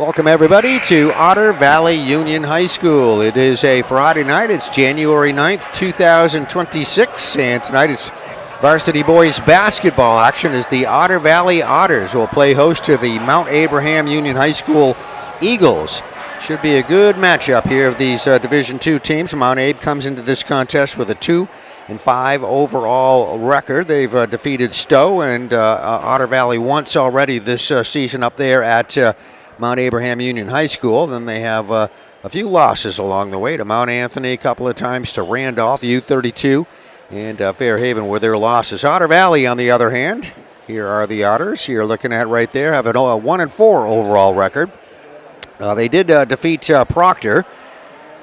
Welcome everybody to Otter Valley Union High School. It is a Friday night. It's January 9th, 2026, and tonight it's varsity boys basketball action as the Otter Valley Otters will play host to the Mount Abraham Union High School Eagles. Should be a good matchup here of these Division II teams. Mount Abe comes into this contest with a 2-5 overall record. They've defeated Stowe and Otter Valley once already this season up there at Mount Abraham Union High School. Then they have a few losses along the way to Mount Anthony, a couple of times to Randolph, U32, and Fairhaven were their losses. Otter Valley, on the other hand, here are the Otters you're looking at right there, have a 1-4 overall record. They did defeat Proctor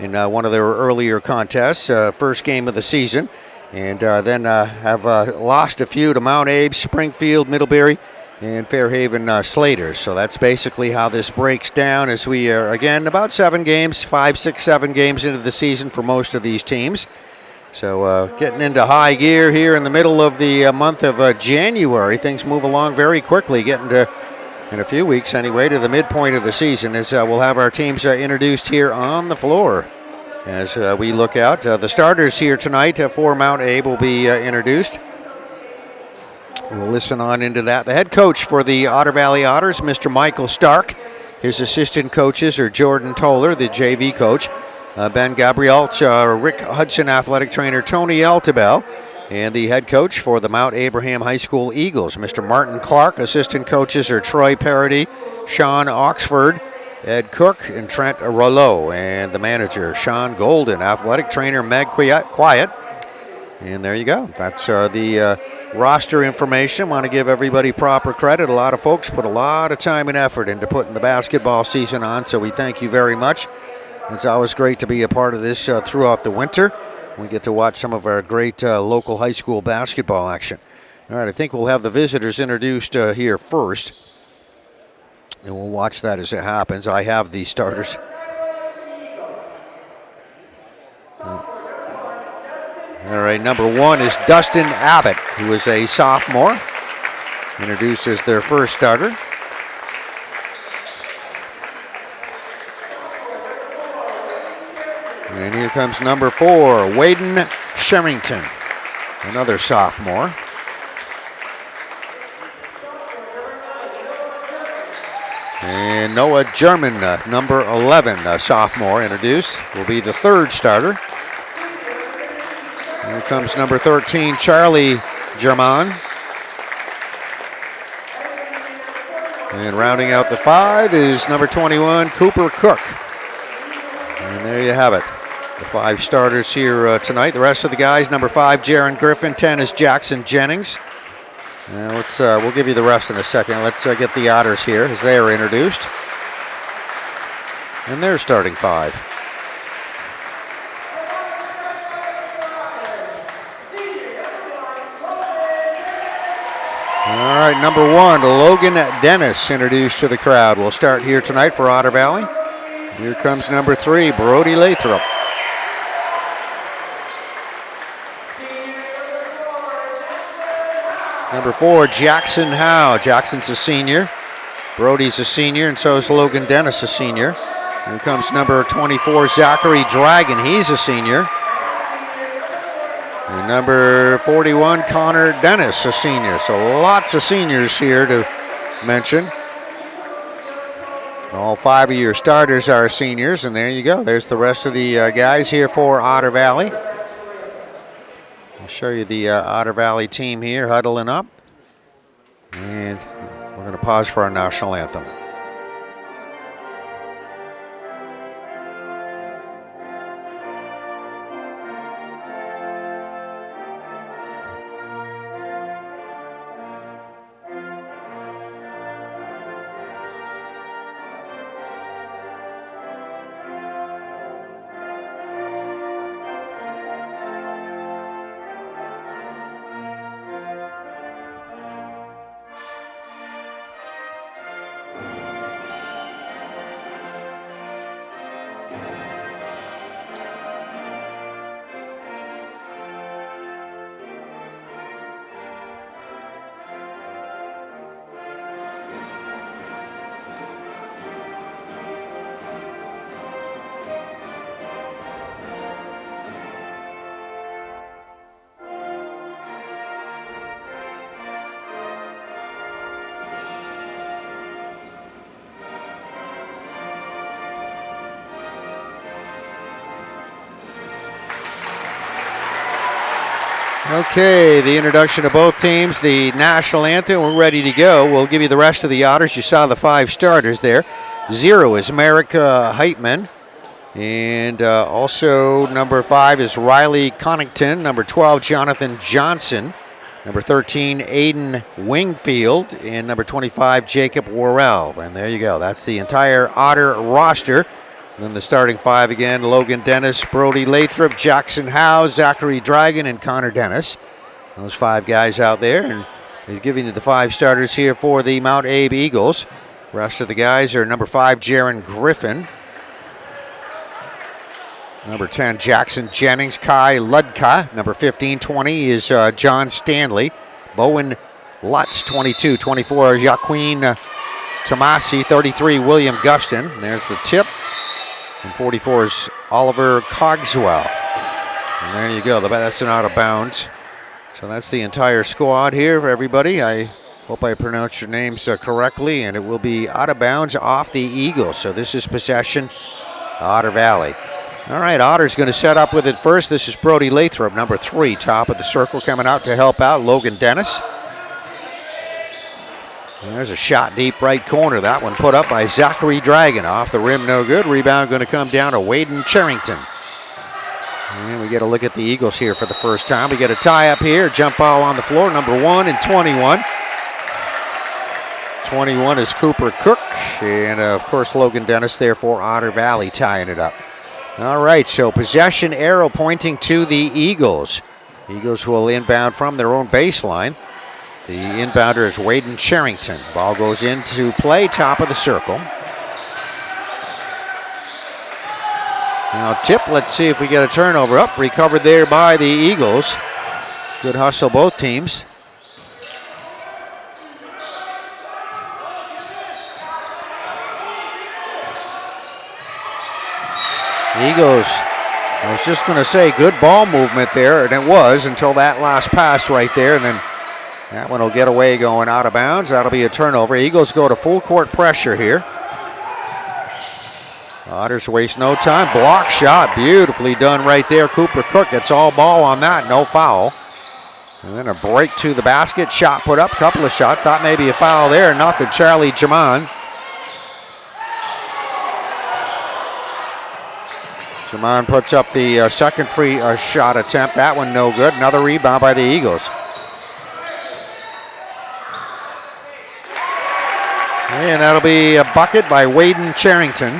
in one of their earlier contests, first game of the season, and then have lost a few to Mount Abe, Springfield, Middlebury, and Fairhaven Slater. So that's basically how this breaks down as we are, again, about 7 games, 5, 6, 7 games into the season for most of these teams. So getting into high gear here in the middle of the month of January. Things move along very quickly, getting to, in a few weeks anyway, to the midpoint of the season as we'll have our teams introduced here on the floor. As we look out, the starters here tonight for Mount Abe will be introduced. We'll listen on into that. The head coach for the Otter Valley Otters, Mr. Michael Stark. His assistant coaches are Jordan Toller, the JV coach, Ben Gabrielt, Rick Hudson athletic trainer, Tony Altabel, and the head coach for the Mount Abraham High School Eagles, Mr. Martin Clark. Assistant coaches are Troy Parody, Sean Oxford, Ed Cook, and Trent Rollo. And the manager, Sean Golden, athletic trainer, Meg Quiet. And there you go. That's the roster information. Want to give everybody proper credit. A lot of folks put a lot of time and effort into putting the basketball season on, so we thank you very much. It's always great to be a part of this throughout the winter. We get to watch some of our great local high school basketball action. All right, I think we'll have the visitors introduced here first, and we'll watch that as it happens. I have the starters. All right, number 1 is Dustin Abbott, who is a sophomore, introduced as their first starter. And here comes number 4, Waden Sherrington, another sophomore. And Noah German, number 11, sophomore, introduced, will be the third starter. Here comes number 13, Charlie German. And rounding out the 5 is number 21, Cooper Cook. And there you have it. The 5 starters here tonight. The rest of the guys, number 5, Jaron Griffin. 10 is Jackson Jennings. We'll give you the rest in a second. Let's get the Otters here as they are introduced. And they're starting 5. All right, number 1, Logan Dennis, introduced to the crowd. We'll start here tonight for Otter Valley. Here comes number 3, Brody Lathrop. Number 4, Jackson Howe. Jackson's a senior. Brody's a senior, and so is Logan Dennis, a senior. Here comes number 24, Zachary Dragon. He's a senior. And number 41, Connor Dennis, a senior. So lots of seniors here to mention. All 5 of your starters are seniors, and there you go. There's the rest of the guys here for Otter Valley. I'll show you the Otter Valley team here huddling up. And we're going to pause for our national anthem. Okay, the introduction of both teams, the national anthem, we're ready to go. We'll give you the rest of the Otters. You saw the 5 starters there. 0 is Merrick Heitman. And also number 5 is Riley Connington. Number 12, Jonathan Johnson. Number 13, Aiden Wingfield. And number 25, Jacob Worrell. And there you go. That's the entire Otter roster. And then the starting 5 again, Logan Dennis, Brody Lathrop, Jackson Howe, Zachary Dragon, and Connor Dennis. Those 5 guys out there. And they've given you the 5 starters here for the Mount Abe Eagles. Rest of the guys are number 5, Jaron Griffin. Number 10, Jackson Jennings, Kai Ludka. Number 15, 20 is John Stanley. Bowen Lutz, 22. 24, Joaquin Tomasi. 33, William Guston. And there's the tip. And 44 is Oliver Cogswell. And there you go. That's an out of bounds. So that's the entire squad here for everybody. I hope I pronounced your names correctly. And it will be out of bounds off the Eagles. So this is possession, Otter Valley. All right, Otter's going to set up with it first. This is Brody Lathrop, number 3, top of the circle, coming out to help out Logan Dennis. And there's a shot deep right corner. That one put up by Zachary Dragon. Off the rim, no good. Rebound going to come down to Waden Charrington. And we get a look at the Eagles here for the first time. We get a tie up here. Jump ball on the floor, number 1 and 21. 21 is Cooper Cook. And, of course, Logan Dennis there for Otter Valley tying it up. All right, so possession arrow pointing to the Eagles. Eagles will inbound from their own baseline. The inbounder is Waden Charrington. Ball goes into play, top of the circle. Now tip, let's see if we get a turnover. Up, recovered there by the Eagles. Good hustle, both teams. Eagles, I was just going to say, good ball movement there, and it was until that last pass right there, and then that one will get away going out of bounds. That'll be a turnover. Eagles go to full court pressure here. Otters waste no time. Block shot, beautifully done right there. Cooper Cook gets all ball on that, no foul. And then a break to the basket, shot put up, couple of shots. Thought maybe a foul there, nothing. Charlie Jaman. Jaman puts up the second free shot attempt. That one no good. Another rebound by the Eagles. And that'll be a bucket by Waden Charrington.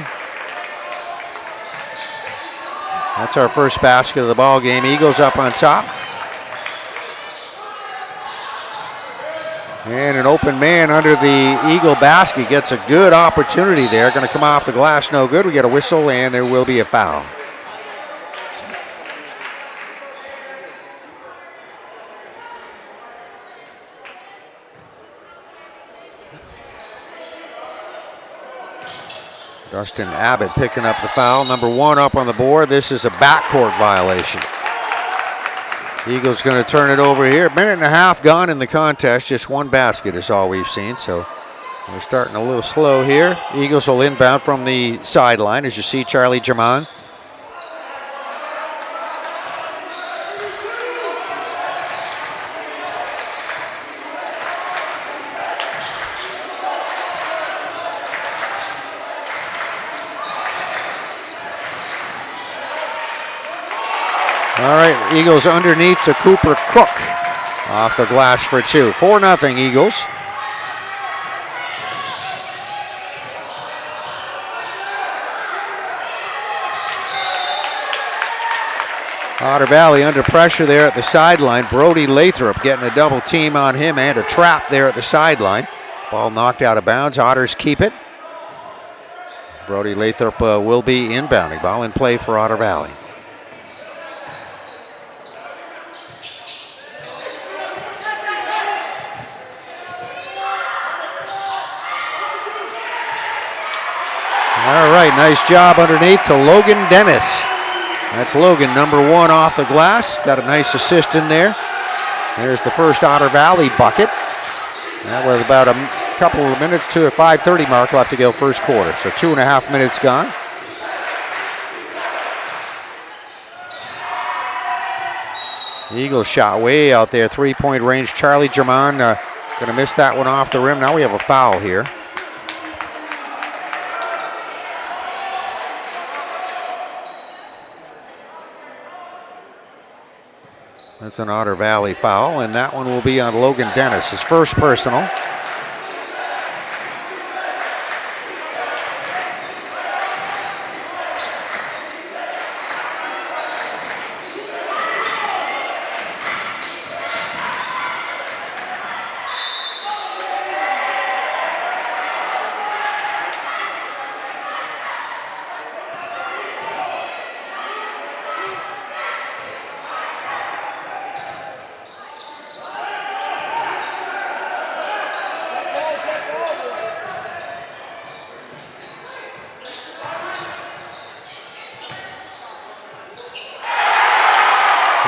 That's our first basket of the ball game. Eagles up on top. And an open man under the Eagle basket gets a good opportunity there. Going to come off the glass, no good. We get a whistle and there will be a foul. Dustin Abbott picking up the foul. Number 1 up on the board. This is a backcourt violation. Eagles going to turn it over here. Minute and a half gone in the contest. Just one basket is all we've seen. So we're starting a little slow here. Eagles will inbound from the sideline, as you see Charlie Jaman. All right, Eagles underneath to Cooper Cook. Off the glass for 2. 4-0 Eagles. Otter Valley under pressure there at the sideline. Brody Lathrop getting a double team on him and a trap there at the sideline. Ball knocked out of bounds. Otters keep it. Brody Lathrop will be inbounding. Ball in play for Otter Valley. All right, nice job underneath to Logan Dennis. That's Logan, number 1 off the glass. Got a nice assist in there. There's the first Otter Valley bucket. That was about a couple of minutes to a 5:30 mark left to go first quarter. So 2.5 minutes gone. Eagles shot way out there, 3-point range. Charlie German going to miss that one off the rim. Now we have a foul here. That's an Otter Valley foul, and that one will be on Logan Dennis, his first personal.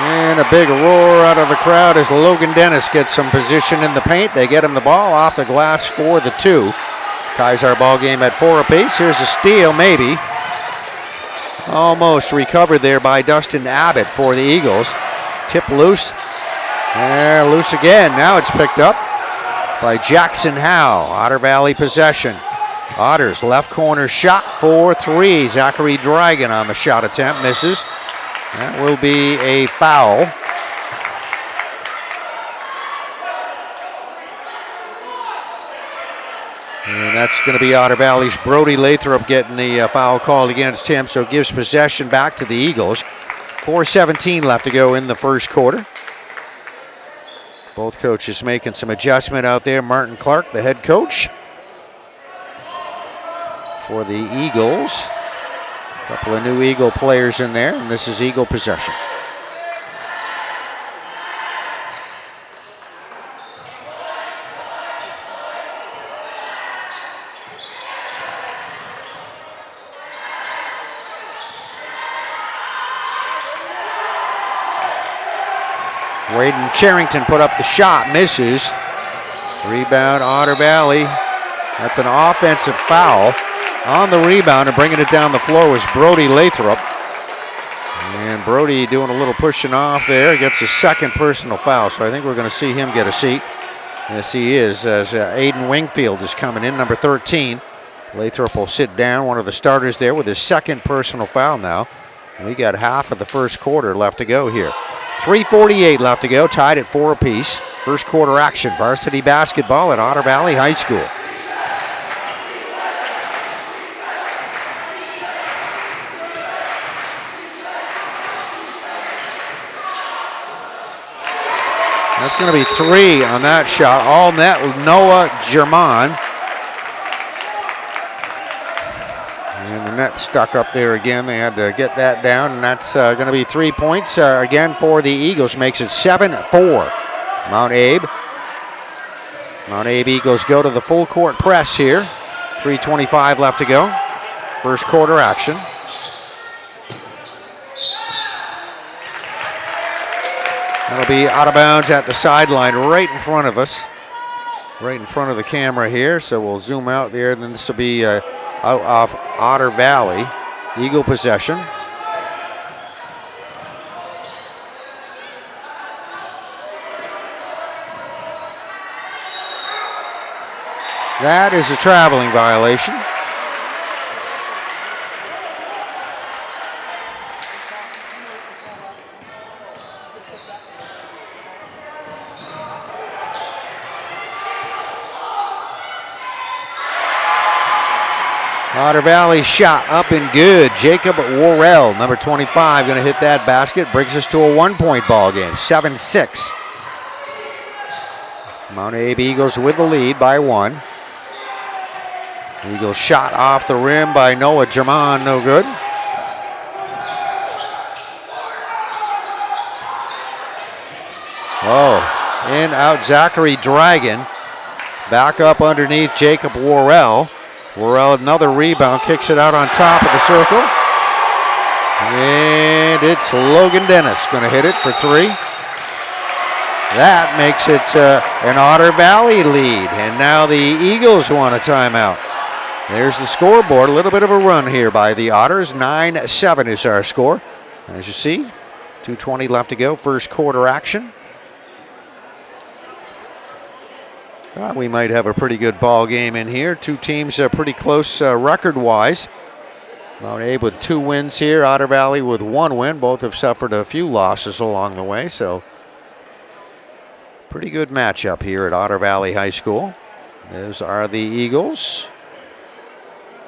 And a big roar out of the crowd as Logan Dennis gets some position in the paint. They get him the ball off the glass for the 2. Ties our ball game at 4 apiece. Here's a steal, maybe. Almost recovered there by Dustin Abbott for the Eagles. Tip loose. And loose again. Now it's picked up by Jackson Howe. Otter Valley possession. Otters left corner shot for 3. Zachary Dragon on the shot attempt. Misses. That will be a foul. And that's going to be Otter Valley's Brody Lathrop getting the foul called against him, so it gives possession back to the Eagles. 4:17 left to go in the first quarter. Both coaches making some adjustment out there. Martin Clark, the head coach for the Eagles. A couple of new Eagle players in there, and this is Eagle possession. Waden Charrington put up the shot, misses. Rebound, Otter Valley. That's an offensive foul. On the rebound and bringing it down the floor was Brody Lathrop. And Brody doing a little pushing off there. Gets his second personal foul, so I think we're going to see him get a seat. Yes, he is, as Aiden Wingfield is coming in, number 13. Lathrop will sit down, one of the starters there, with his second personal foul now. We got half of the first quarter left to go here. 3:48 left to go, tied at 4 apiece. First quarter action, varsity basketball at Otter Valley High School. That's going to be 3 on that shot. All net, Noah German. And the net stuck up there again. They had to get that down, and that's going to be 3 points again for the Eagles. Makes it 7-4. Mount Abe. Mount Abe Eagles go to the full court press here. 3:25 left to go. First quarter action. That'll be out of bounds at the sideline right in front of us. Right in front of the camera here. So we'll zoom out there. Then this will be out off Otter Valley. Eagle possession. That is a traveling violation. Otter Valley shot up and good. Jacob Worrell, number 25, going to hit that basket. Brings us to a 1-point ball game, 7-6. Mount Abe Eagles with the lead by 1. Eagles shot off the rim by Noah German, no good. Oh, in out Zachary Dragon. Back up underneath Jacob Worrell. Worrell, another rebound, kicks it out on top of the circle. And it's Logan Dennis going to hit it for 3. That makes it an Otter Valley lead. And now the Eagles want a timeout. There's the scoreboard. A little bit of a run here by the Otters. 9-7 is our score. As you see, 2:20 left to go, first quarter action. Thought we might have a pretty good ball game in here. Two teams are pretty close record-wise. Mount Abe with 2 wins here, Otter Valley with 1 win. Both have suffered a few losses along the way, so pretty good matchup here at Otter Valley High School. Those are the Eagles,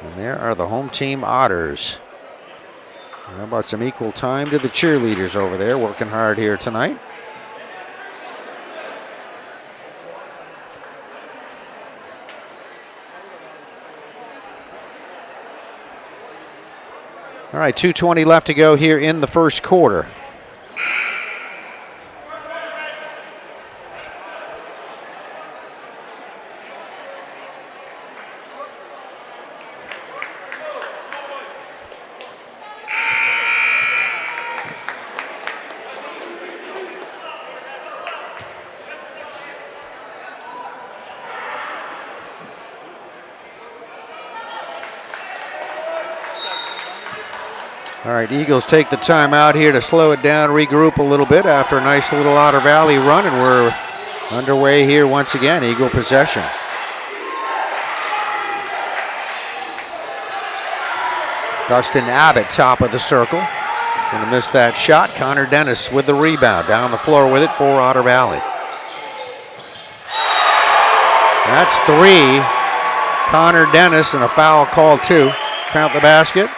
and there are the home team Otters. How about some equal time to the cheerleaders over there, working hard here tonight. All right, 2:20 left to go here in the first quarter. All right, Eagles take the time out here to slow it down, regroup a little bit after a nice little Otter Valley run, and we're underway here once again, Eagle possession. Dustin Abbott, top of the circle. Gonna miss that shot. Connor Dennis with the rebound. Down the floor with it for Otter Valley. That's 3. Connor Dennis, and a foul called too. Count the basket.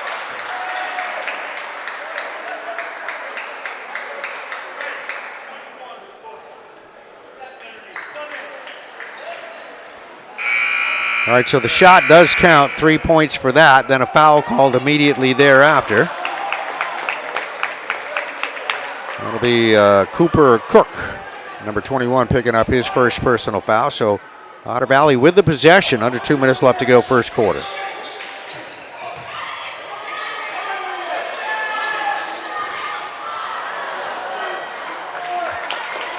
All right, so the shot does count, 3 points for that, then a foul called immediately thereafter. That'll be Cooper Cook, number 21, picking up his first personal foul. So Otter Valley with the possession, under 2 minutes left to go, first quarter.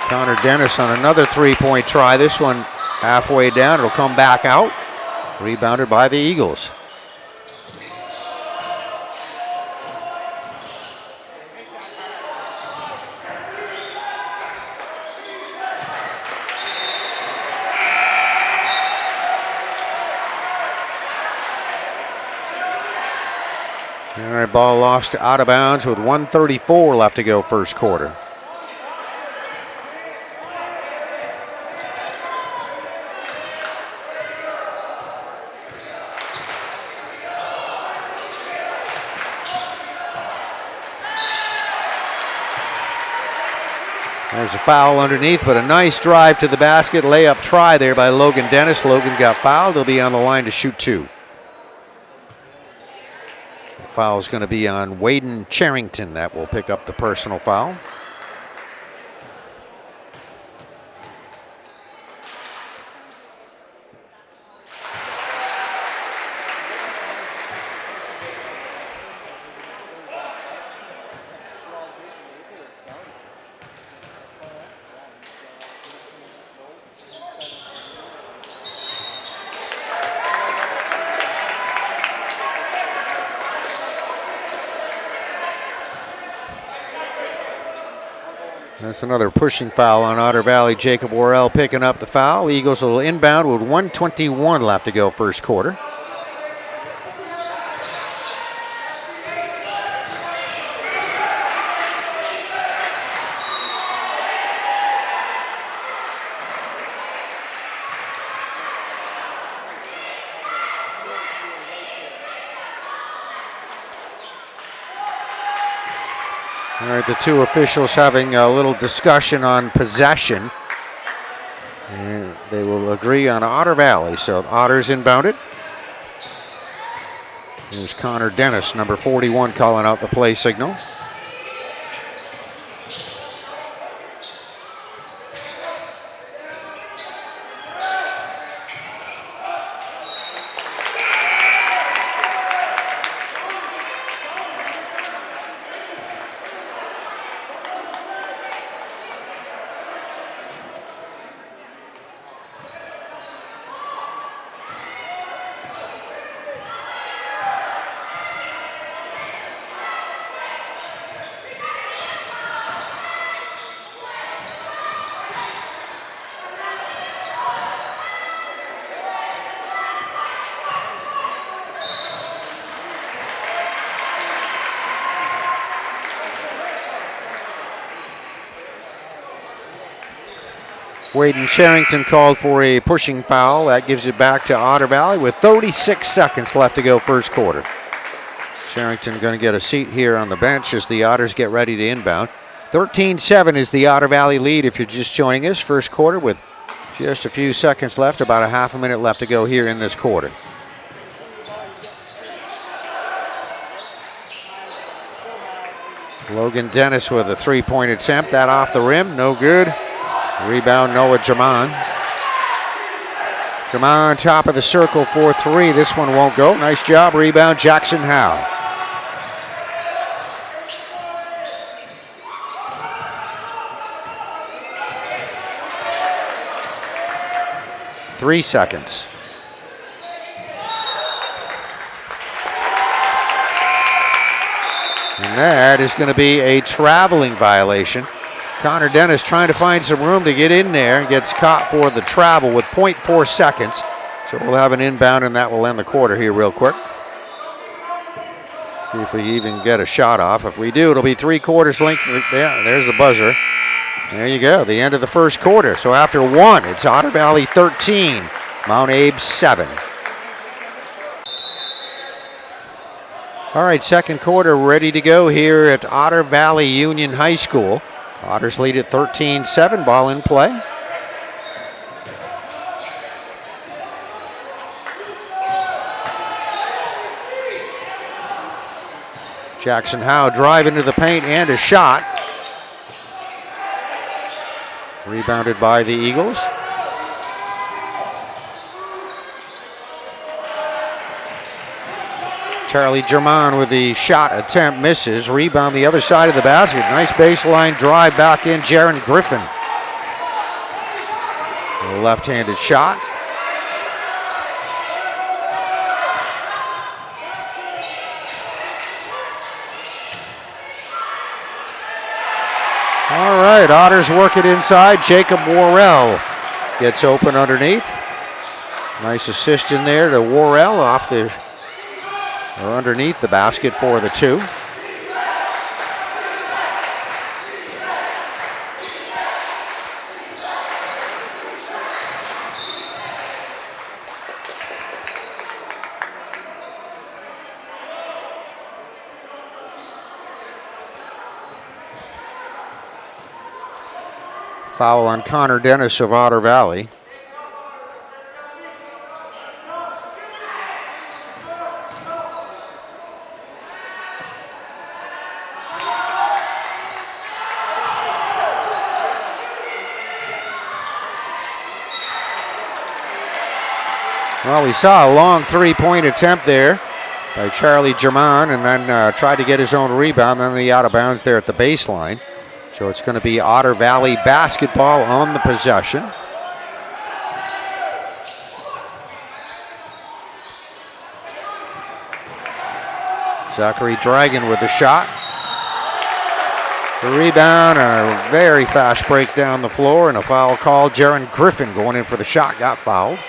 Connor Dennis on another 3-point try, this one halfway down, it'll come back out. Rebounded by the Eagles. All right, ball lost out of bounds with 1:34 left to go, first quarter. There's a foul underneath, but a nice drive to the basket. Layup try there by Logan Dennis. Logan got fouled. He'll be on the line to shoot 2. The foul is going to be on Waden Charrington. That will pick up the personal foul. That's another pushing foul on Otter Valley. Jacob Worrell picking up the foul. Eagles will inbound with 1:21 left to go, first quarter. All right, the two officials having a little discussion on possession. And they will agree on Otter Valley. So Otter's inbounded. Here's Connor Dennis, number 41, calling out the play signal. Waden Charrington called for a pushing foul. That gives it back to Otter Valley with 36 seconds left to go first quarter. Charrington going to get a seat here on the bench as the Otters get ready to inbound. 13-7 is the Otter Valley lead if you're just joining us. First quarter with just a few seconds left, about a half a minute left to go here in this quarter. Logan Dennis with a three-point attempt. That off the rim, no good. Rebound Noah German. German top of the circle for three. This one won't go. Nice job. Rebound Jackson Howe. Three seconds. And that is going to be a traveling violation. Connor Dennis trying to find some room to get in there. Gets caught for the travel with 0.4 seconds. So we'll have an inbound, and that will end the quarter here real quick. See if we even get a shot off. If we do, it'll be 3/4 length. Yeah, there's the buzzer. There you go, the end of the first quarter. So after one, it's Otter Valley 13, Mount Abe 7. All right, second quarter ready to go here at Otter Valley Union High School. Otters lead at 13-7, ball in play. Jackson Howe drive into the paint and a shot. Rebounded by the Eagles. Charlie German with the shot attempt misses. Rebound the other side of the basket. Nice baseline drive back in. Jaron Griffin. A left-handed shot. All right, Otters work it inside. Jacob Worrell gets open underneath. Nice assist in there to Worrell off the, or underneath the basket for the two. Foul on Connor Dennis of Otter Valley. Well, we saw a long three-point attempt there by Charlie German, and then tried to get his own rebound, then the out of bounds there at the baseline. So it's going to be Otter Valley basketball on the possession. Zachary Dragon with the shot. The rebound and a very fast break down the floor and a foul call. Jaron Griffin going in for the shot, got fouled.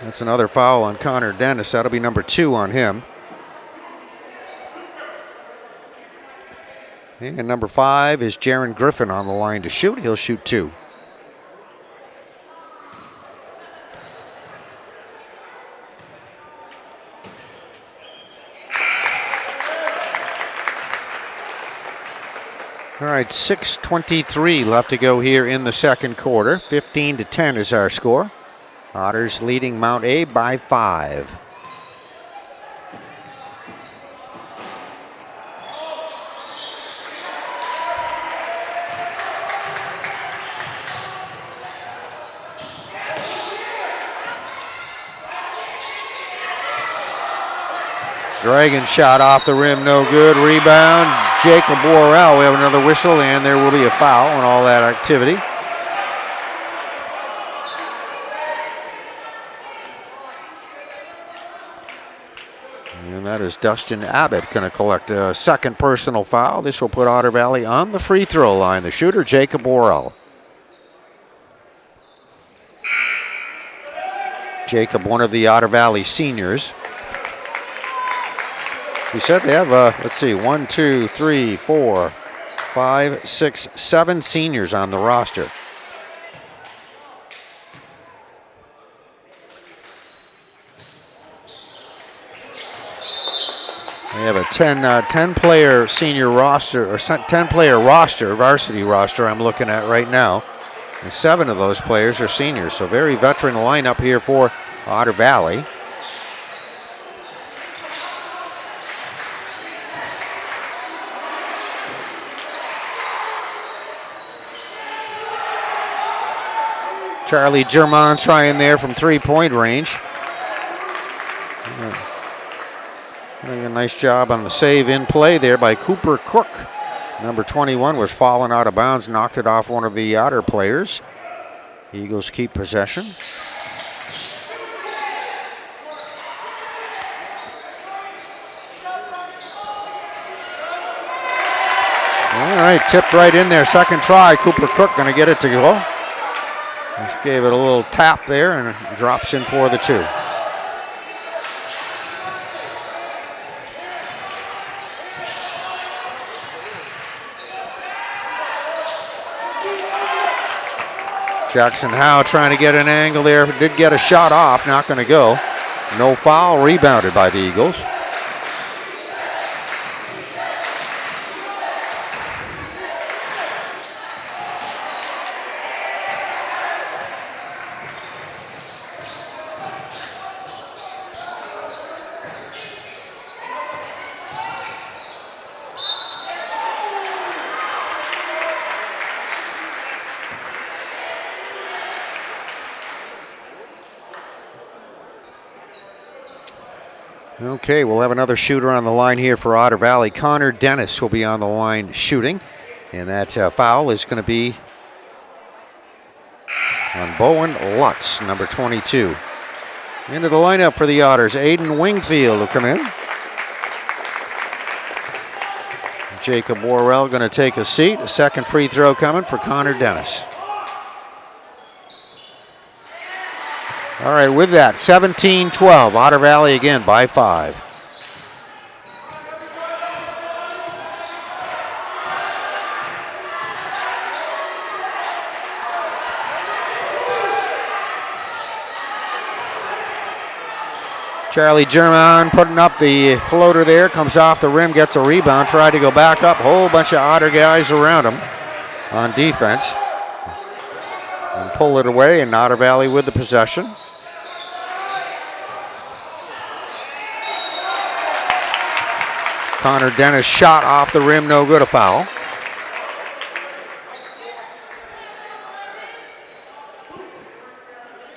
That's another foul on Connor Dennis. That'll be number 2 on him. And number 5 is Jaron Griffin on the line to shoot. He'll shoot 2. All right, 6:23 left to go here in the second quarter. 15-10 is our score. Otters leading Mount Abe by 5. Dragon shot off the rim, no good. Rebound, Jacob Worrell. We have another whistle, and there will be a foul on all that activity. And that is Dustin Abbott going to collect a second personal foul. This will put Otter Valley on the free throw line. The shooter, Jacob Worrell. Jacob, one of the Otter Valley seniors. We said they have, let's see, 1, 2, 3, 4, 5, 6, 7 seniors on the roster. We have a 10-player senior roster, or 10-player roster, varsity roster I'm looking at right now. And 7 of those players are seniors, so very veteran lineup here for Otter Valley. Charlie German trying there from three-point range. Doing a nice job on the save in play there by Cooper Cook. Number 21 was falling out of bounds, knocked it off one of the Otter players. Eagles keep possession. All right, tipped right in there. Second try, Cooper Cook going to get it to go. Just gave it a little tap there and it drops in for the 2. Jackson Howe trying to get an angle there. Did get a shot off, not going to go. No foul, rebounded by the Eagles. Okay, we'll have another shooter on the line here for Otter Valley. Connor Dennis will be on the line shooting. And that foul is going to be on Bowen Lutz, number 22. Into the lineup for the Otters, Aiden Wingfield will come in. Jacob Worrell going to take a seat. A second free throw coming for Connor Dennis. All right, with that, 17-12. Otter Valley again by 5. Charlie German putting up the floater there, comes off the rim, gets a rebound, tried to go back up. Whole bunch of Otter guys around him on defense. And pull it away, and Otter Valley with the possession. Connor Dennis shot off the rim, no good, a foul.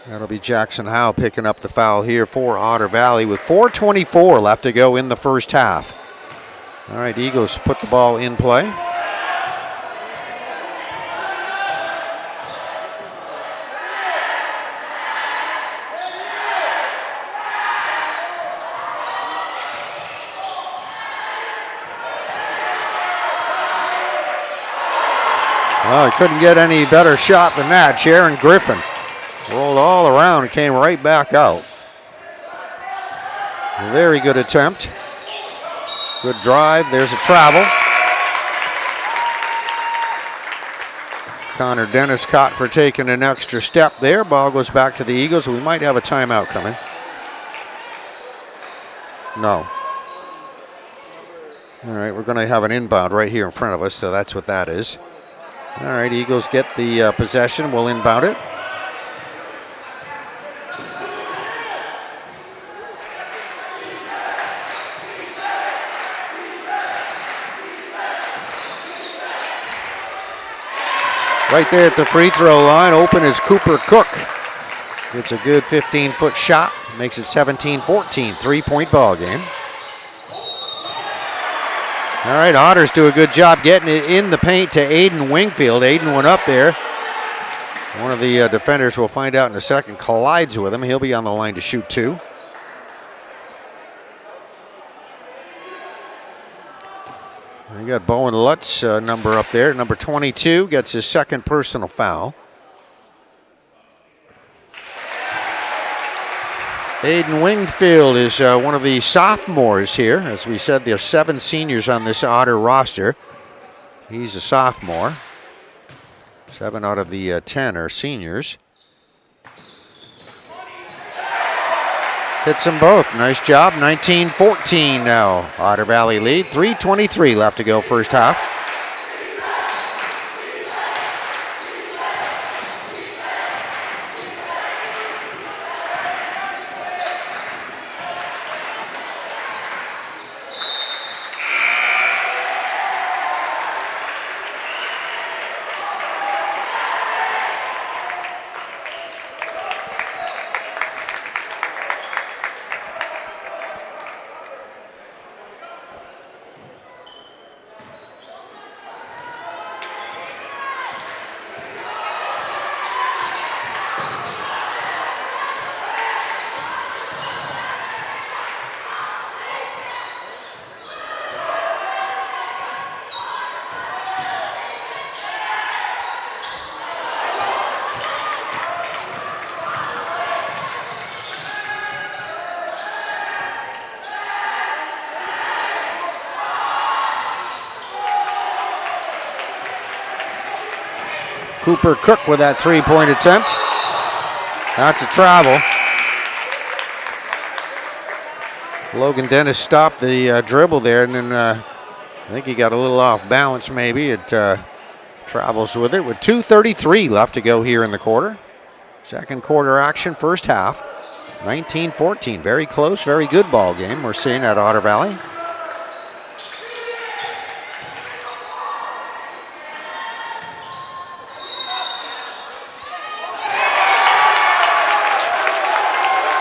That'll be Jackson Howe picking up the foul here for Otter Valley with 4:24 left to go in the first half. All right, Eagles put the ball in play. Well, he couldn't get any better shot than that. Sharon Griffin rolled all around and came right back out. Very good attempt. Good drive. There's a travel. Connor Dennis caught for taking an extra step there. Ball goes back to the Eagles. We might have a timeout coming. No. All right, we're going to have an inbound right here in front of us, so that's what that is. All right, Eagles get the possession. We'll inbound it. Right there at the free throw line, open is Cooper Cook. It's a good 15-foot shot. Makes it 17-14, three-point ball game. All right, Otters do a good job getting it in the paint to Aiden Wingfield. Aiden went up there. One of the defenders, we'll find out in a second, collides with him. He'll be on the line to shoot 2. You got Bowen Lutz number up there. Number 22 gets his second personal foul. Aiden Wingfield is one of the sophomores here. As we said, there are 7 seniors on this Otter roster. He's a sophomore. 7 out of the 10 are seniors. Hits them both. Nice job. 19-14 now. Otter Valley lead. 3:23 left to go first half. Cooper Cook with that three-point attempt. That's a travel. Logan Dennis stopped the dribble there, and then I think he got a little off balance maybe. It travels with it with 2:33 left to go here in the quarter. Second quarter action, first half. 19-14, very close, very good ball game we're seeing at Otter Valley.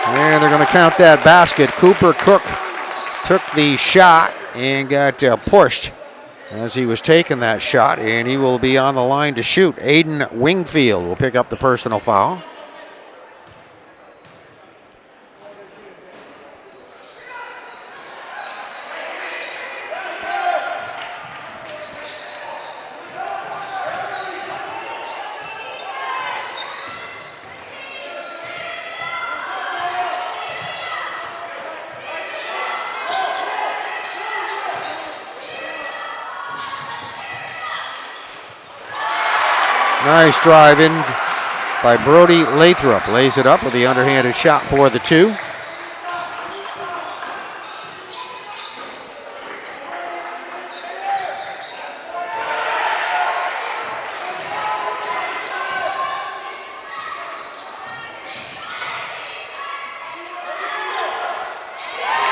And they're going to count that basket. Cooper Cook took the shot and got pushed as he was taking that shot, and he will be on the line to shoot. Aiden Wingfield will pick up the personal foul. Nice drive in by Brody Lathrop. Lays it up with the underhanded shot for the two.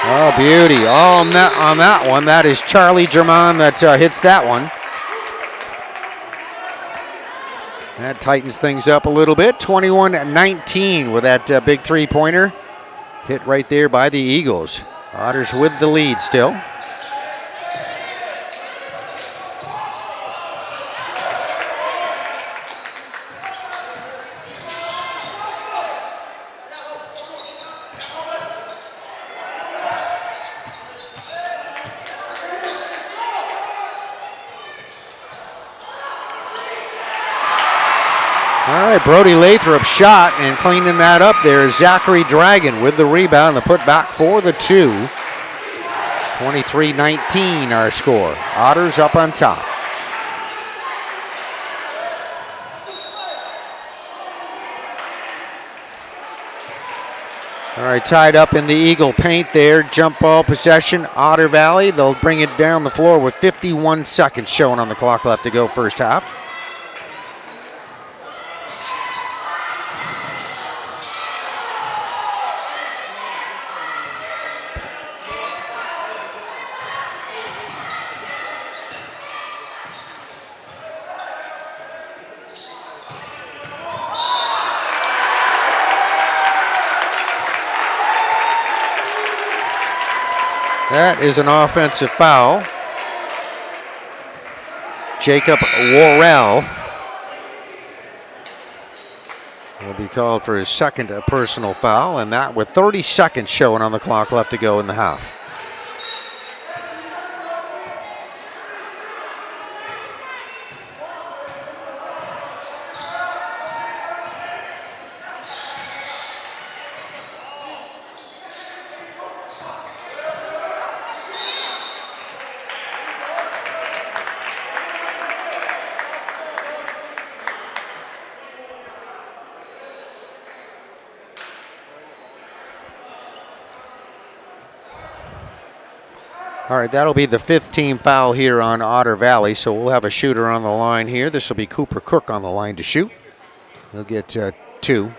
Oh, beauty. All net on that one. That is Charlie German that hits that one. That tightens things up a little bit. 21-19 with that big three-pointer. Hit right there by the Eagles. Otters with the lead still. All right, Brody Lathrop shot and cleaning that up there. Zachary Dragon with the rebound. The put back for the two. 23-19 our score. Otters up on top. All right, tied up in the Eagle paint there. Jump ball possession, Otter Valley. They'll bring it down the floor with 51 seconds showing on the clock left to go first half. That is an offensive foul. Jacob Worrell will be called for his second personal foul, and that with 30 seconds showing on the clock left to go in the half. All right, that'll be the 5th team foul here on Otter Valley, so we'll have a shooter on the line here. This will be Cooper Cook on the line to shoot. He'll get 2.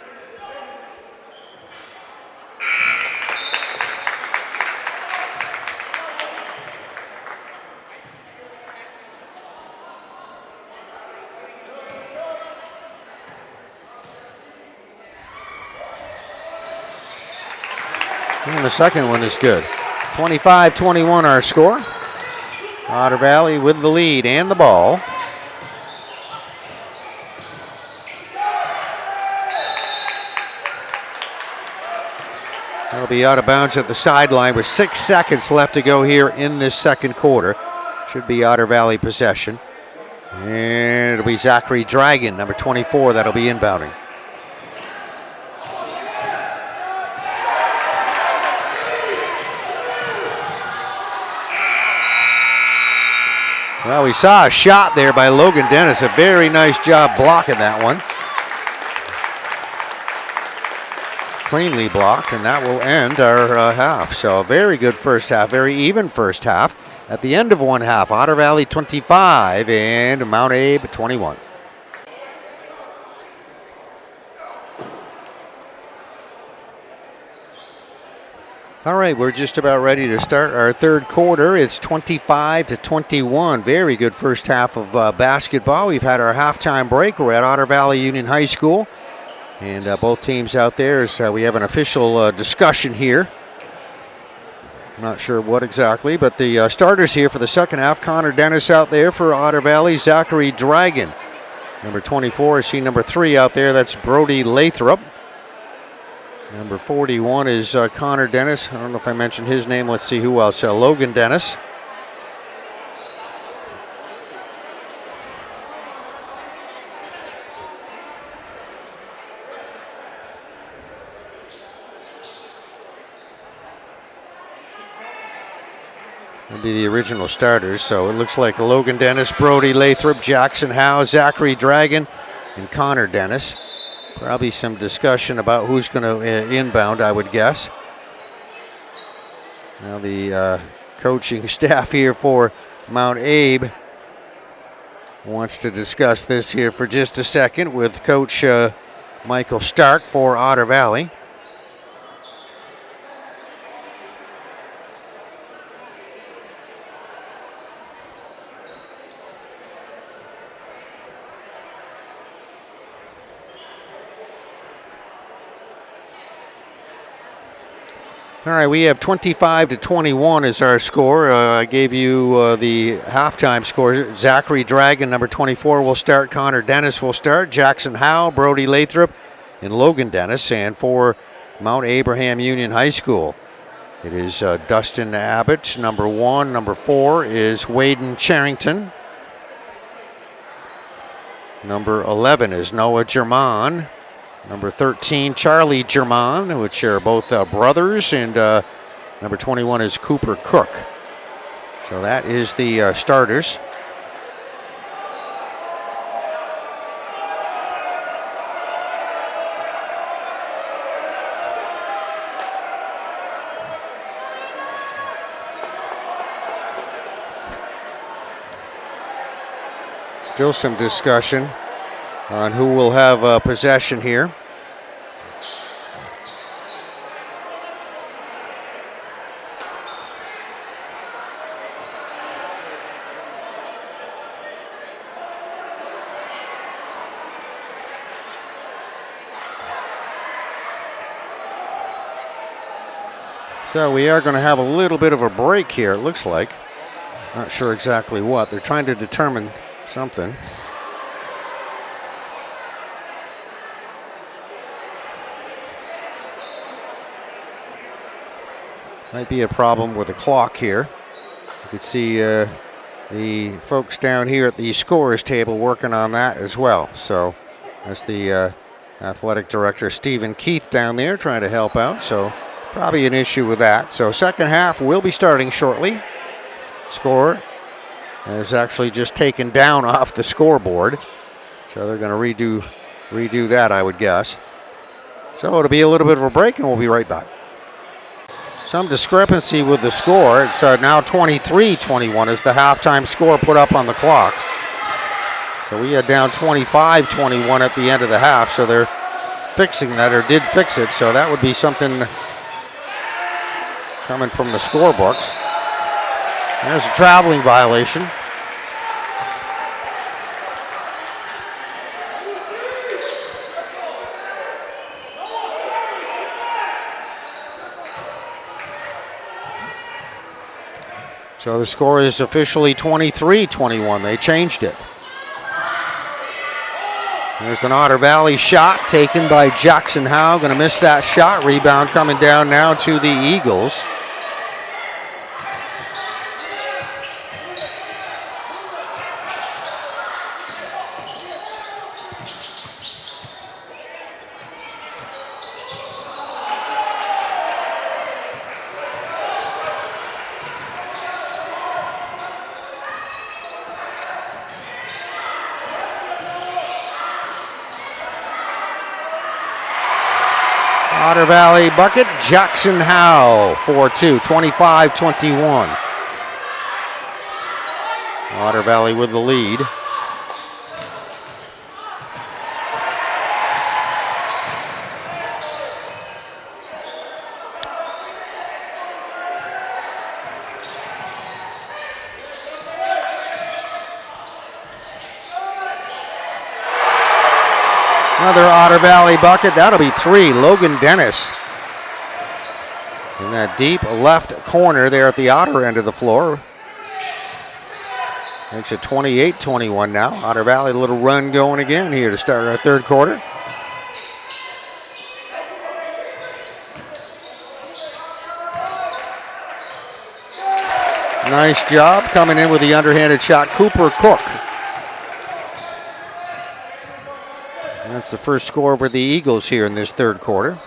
And the second one is good. 25-21 our score. Otter Valley with the lead and the ball. That'll be out of bounds at the sideline with 6 seconds left to go here in this second quarter. Should be Otter Valley possession. And it'll be Zachary Dragon, number 24, that'll be inbounding. Well, we saw a shot there by Logan Dennis. A very nice job blocking that one. Cleanly blocked, and that will end our half. So a very good first half, very even first half. At the end of one half, Otter Valley 25 and Mount Abe 21. All right, we're just about ready to start our third quarter. It's 25-21. Very good first half of basketball. We've had our halftime break. We're at Otter Valley Union High School. And both teams out there, we have an official discussion here. I'm not sure what exactly, but the starters here for the second half, Connor Dennis out there for Otter Valley, Zachary Dragon. Number 24, I see number 3 out there, that's Brody Lathrop. Number 41 is Connor Dennis. I don't know if I mentioned his name. Let's see who else. Logan Dennis. That'll be the original starters. So it looks like Logan Dennis, Brody Lathrop, Jackson Howe, Zachary Dragon, and Connor Dennis. Probably some discussion about who's going to inbound, I would guess. Now the coaching staff here for Mount Abe wants to discuss this here for just a second with Coach Michael Stark for Otter Valley. All right, we have 25-21 as our score. I gave you the halftime score. Zachary Dragon, number 24, will start. Connor Dennis will start. Jackson Howe, Brody Lathrop, and Logan Dennis. And for Mount Abraham Union High School, it is Dustin Abbott, number 1. Number 4 is Waden Charrington. Number 11 is Noah German. Number 13, Charlie German, which are both brothers, and number 21 is Cooper Cook. So that is the starters. Still some discussion on who will have possession here. So we are going to have a little bit of a break here, it looks like. Not sure exactly what. They're trying to determine something. Might be a problem with the clock here. You can see the folks down here at the scorers table working on that as well. So that's the athletic director, Stephen Keith, down there trying to help out. So probably an issue with that. So second half will be starting shortly. Score is actually just taken down off the scoreboard. So they're going to redo that, I would guess. So it'll be a little bit of a break, and we'll be right back. some discrepancy with the score. It's now 23-21 is the halftime score put up on the clock. So we had down 25-21 at the end of the half, so they're fixing that, or did fix it, so that would be something coming from the scorebooks. There's a traveling violation. So the score is officially 23-21. They changed it. There's an Otter Valley shot taken by Jackson Howe. Going to miss that shot. Rebound coming down now to the Eagles. Otter Valley bucket, Jackson Howe, 4-2, 25-21. Otter Valley with the lead. Another Otter Valley bucket. That'll be 3. Logan Dennis in that deep left corner there at the Otter end of the floor. Makes it 28-21 now. Otter Valley, a little run going again here to start our third quarter. Nice job coming in with the underhanded shot, Cooper Cook. That's the first score for the Eagles here in this third quarter.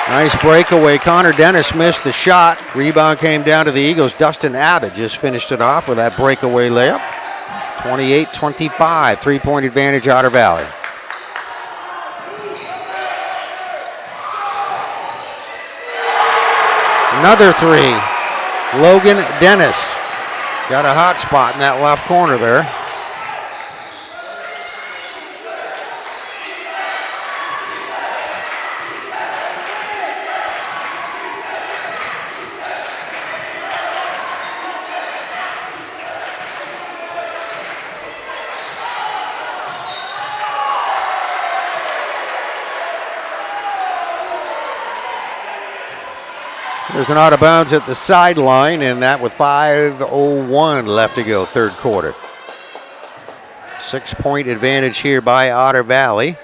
Nice breakaway. Connor Dennis missed the shot. Rebound came down to the Eagles. Dustin Abbott just finished it off with that breakaway layup. 28-25, 3-point advantage, Otter Valley. Another 3. Logan Dennis got a hot spot in that left corner there. There's an out of bounds at the sideline, and that with 5:01 left to go, third quarter. 6-point advantage here by Otter Valley.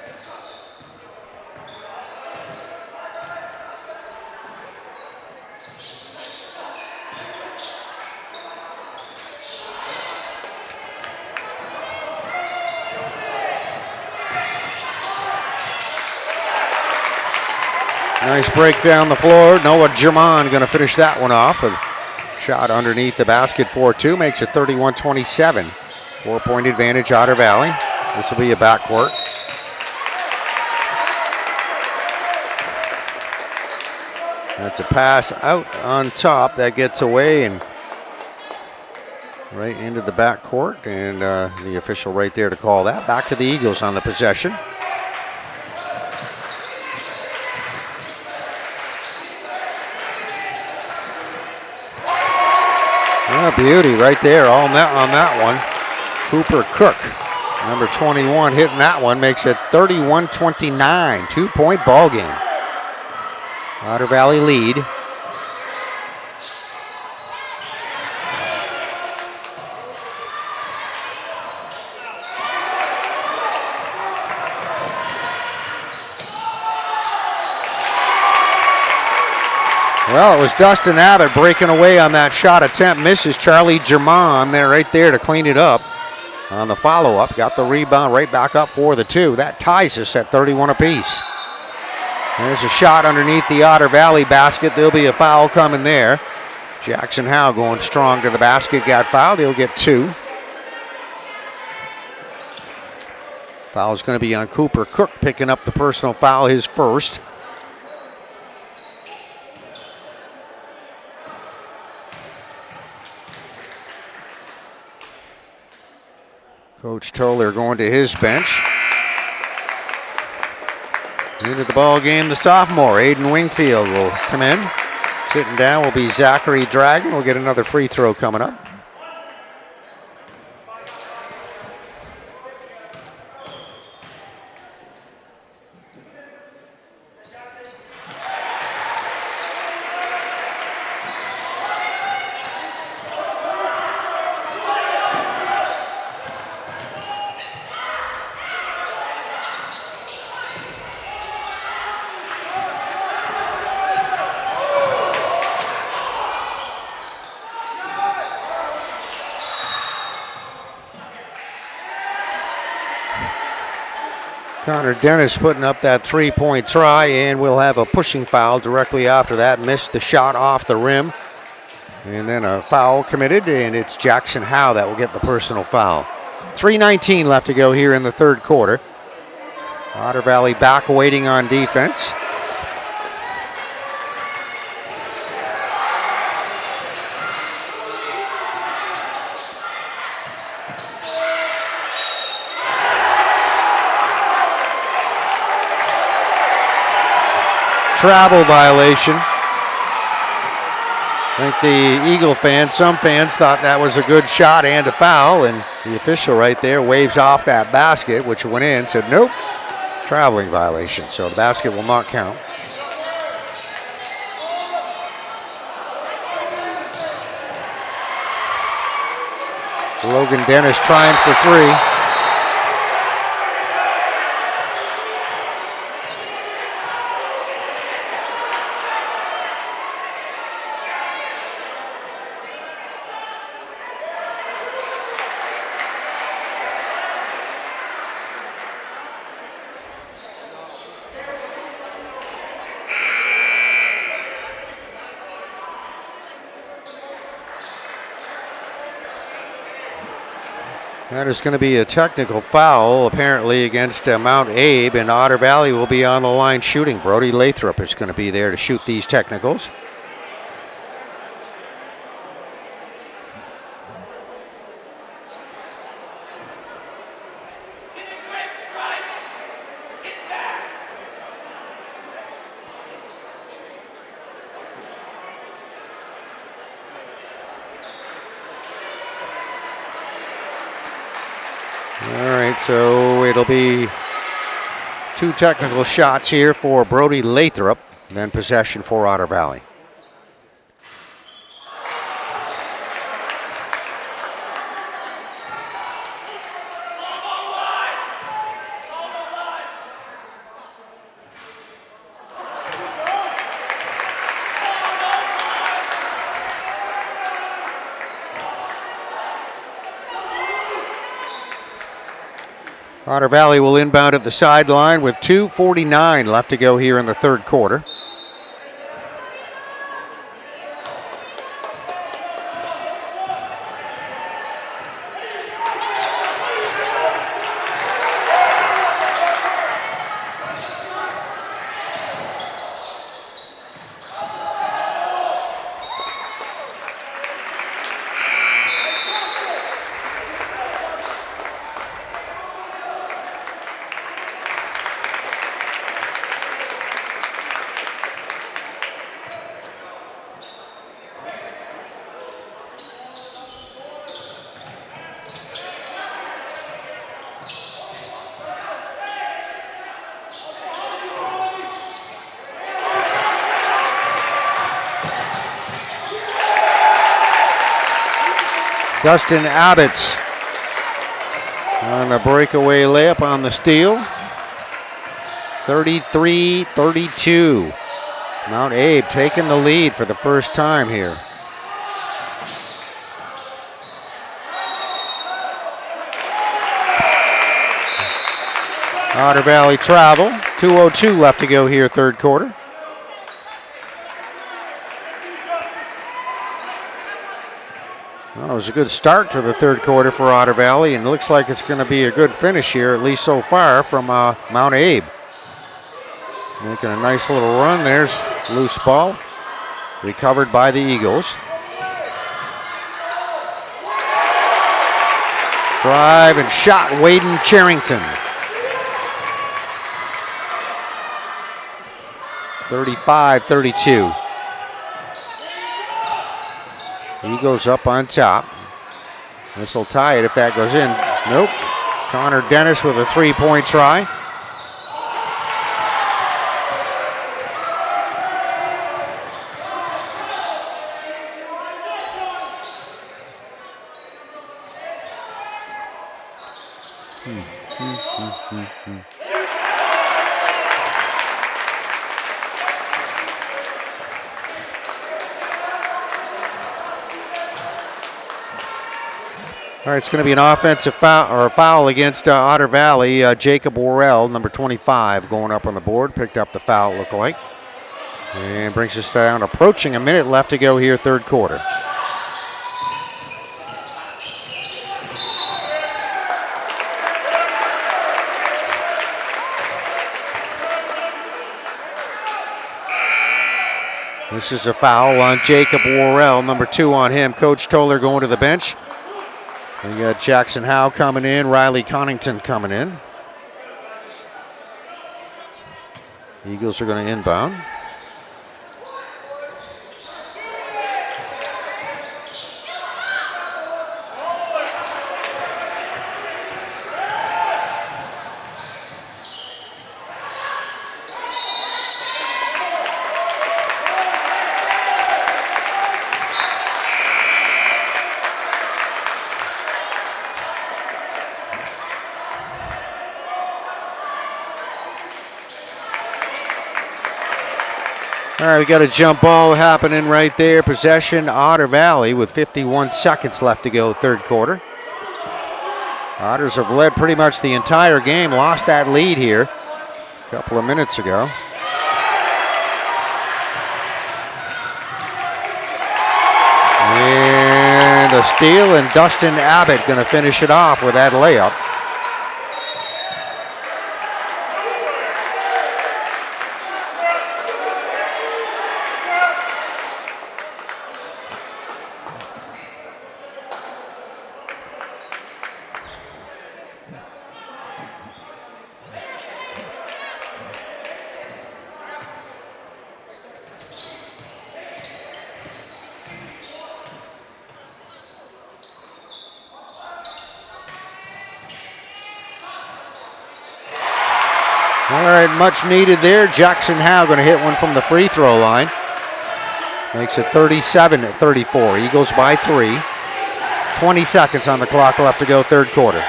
Nice break down the floor. Noah German going to finish that one off. A shot underneath the basket, 4-2, makes it 31-27. 4-point advantage, Otter Valley. This will be a backcourt. That's a pass out on top. That gets away and right into the backcourt. And the official right there to call that. Back to the Eagles on the possession. Oh, beauty right there on that one. Cooper Cook, number 21, hitting that one, makes it 31-29, 2-point ball game. Otter Valley lead. Well, it was Dustin Abbott breaking away on that shot attempt. Misses Charlie German there, right there to clean it up. On the follow-up, got the rebound right back up for the 2. That ties us at 31 apiece. There's a shot underneath the Otter Valley basket. There'll be a foul coming there. Jackson Howe going strong to the basket, got fouled. He'll get 2. Foul's going to be on Cooper Cook, picking up the personal foul, his first. Coach Toller going to his bench. Into the ball game, the sophomore, Aiden Wingfield, will come in. Sitting down will be Zachary Dragon. We'll get another free throw coming up. Connor Dennis putting up that 3-point try, and we'll have a pushing foul directly after that. Missed the shot off the rim. And then a foul committed, and it's Jackson Howe that will get the personal foul. 3:19 left to go here in the third quarter. Otter Valley back waiting on defense. Travel violation. I think the Eagle fans, some fans thought that was a good shot and a foul, and the official right there waves off that basket, which went in, said nope, traveling violation. So the basket will not count. Logan Dennis trying for 3. That is going to be a technical foul, apparently, against Mount Abe, and Otter Valley will be on the line shooting. Brody Lathrop is going to be there to shoot these technicals. So it'll be 2 technical shots here for Brody Lathrop, then possession for Otter Valley. Otter Valley will inbound at the sideline with 2:49 left to go here in the third quarter. Dustin Abbott's on a breakaway layup on the steal. 33-32. Mount Abe taking the lead for the first time here. Otter Valley travel. 2:02 left to go here, third quarter. Well, it was a good start to the third quarter for Otter Valley, and it looks like it's going to be a good finish here, at least so far, from Mount Abe. Making a nice little run. There's loose ball. Recovered by the Eagles. Drive and shot, Waden Charrington. 35-32. Eagles up on top. This will tie it if that goes in. Nope. Connor Dennis with a three-point try. All right, it's going to be an offensive foul or a foul against Otter Valley. Jacob Worrell, number 25, going up on the board. Picked up the foul, look like. And brings us down, approaching a minute left to go here, third quarter. This is a foul on Jacob Worrell, number 2 on him. Coach Toller going to the bench. We got Jackson Howe coming in, Riley Connington coming in. Eagles are going to inbound. All right, we got a jump ball happening right there. Possession, Otter Valley with 51 seconds left to go, third quarter. Otters have led pretty much the entire game. Lost that lead here a couple of minutes ago. And a steal, and Dustin Abbott going to finish it off with that layup. All right, much needed there. Jackson Howe going to hit one from the free throw line. Makes it 37-34. Eagles by 3. 20 seconds on the clock left to go, third quarter.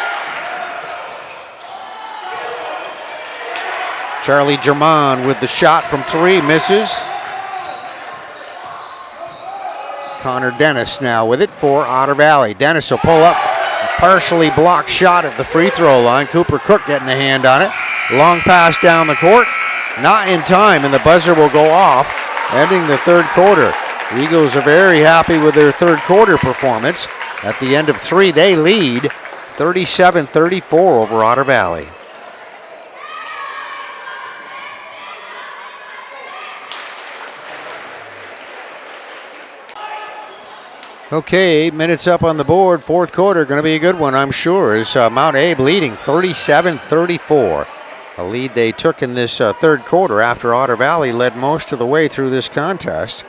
Charlie German with the shot from 3, misses. Connor Dennis now with it for Otter Valley. Dennis will pull up. Partially blocked shot at the free throw line. Cooper Cook getting a hand on it. Long pass down the court, not in time, and the buzzer will go off, ending the third quarter. The Eagles are very happy with their third quarter performance. At the end of 3, they lead 37-34 over Otter Valley. Okay, 8 minutes up on the board. Fourth quarter, going to be a good one, I'm sure, as Mount Abe leading 37-34. A lead they took in this third quarter after Otter Valley led most of the way through this contest.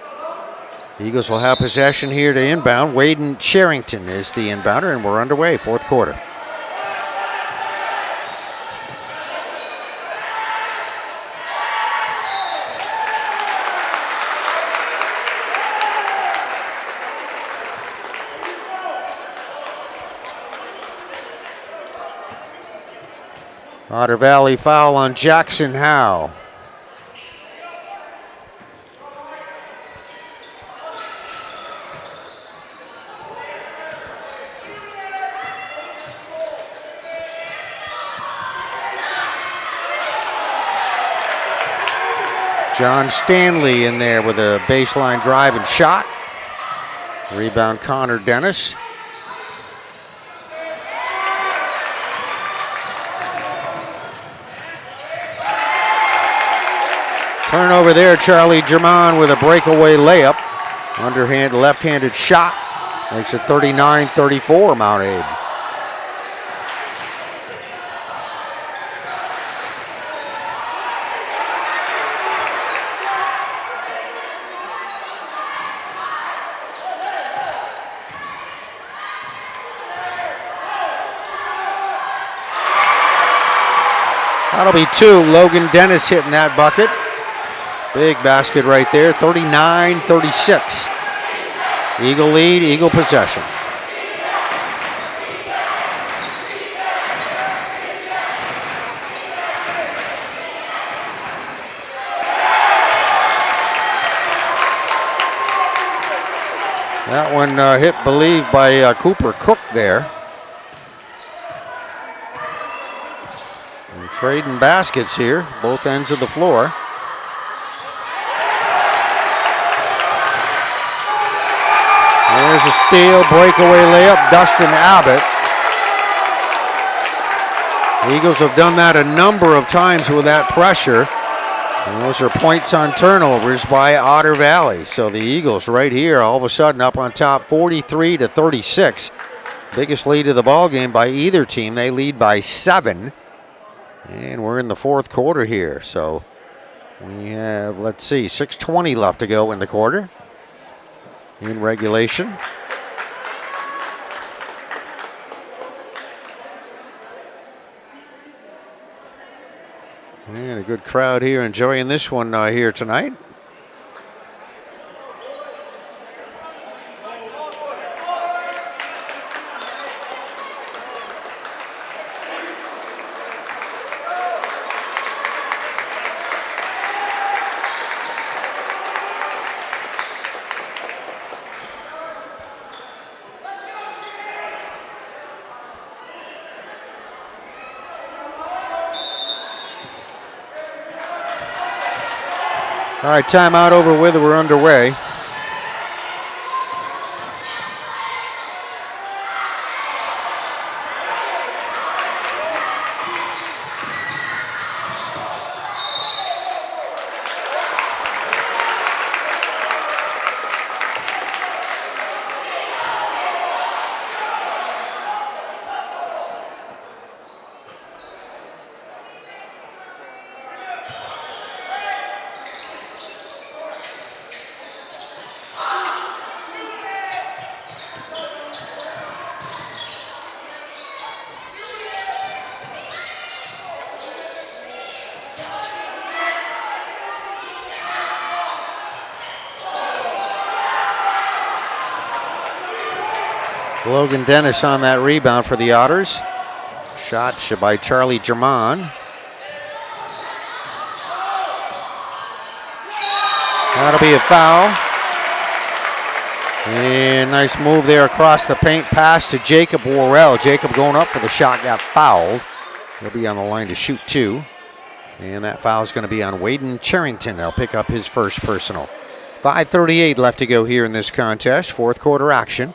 The Eagles will have possession here to inbound. Waden Charrington is the inbounder, and we're underway, fourth quarter. Otter Valley foul on Jackson Howe. John Stanley in there with a baseline drive and shot. Rebound Connor Dennis. Turnover there, Charlie German with a breakaway layup. Underhand, left-handed shot. Makes it 39-34, Mount Abe. That'll be two. Logan Dennis hitting that bucket. Big basket right there, 39-36. Eagle lead, Eagle possession. That one hit, believed by Cooper Cook there. And trading baskets here, both ends of the floor. There's a steal, breakaway layup, Dustin Abbott. The Eagles have done that a number of times with that pressure. And those are points on turnovers by Otter Valley. So the Eagles right here all of a sudden up on top 43-36. Biggest lead of the ball game by either team. They lead by 7. And we're in the fourth quarter here. So we have, let's see, 6:20 left to go in the quarter. In regulation. And a good crowd here enjoying this one here tonight. All right, timeout over with. We're underway. Logan Dennis on that rebound for the Otters. Shot by Charlie German. That'll be a foul. And nice move there across the paint. Pass to Jacob Worrell. Jacob going up for the shot, got fouled. He'll be on the line to shoot 2. And that foul is going to be on Waden Charrington. They'll pick up his first personal. 5:38 left to go here in this contest. Fourth quarter action.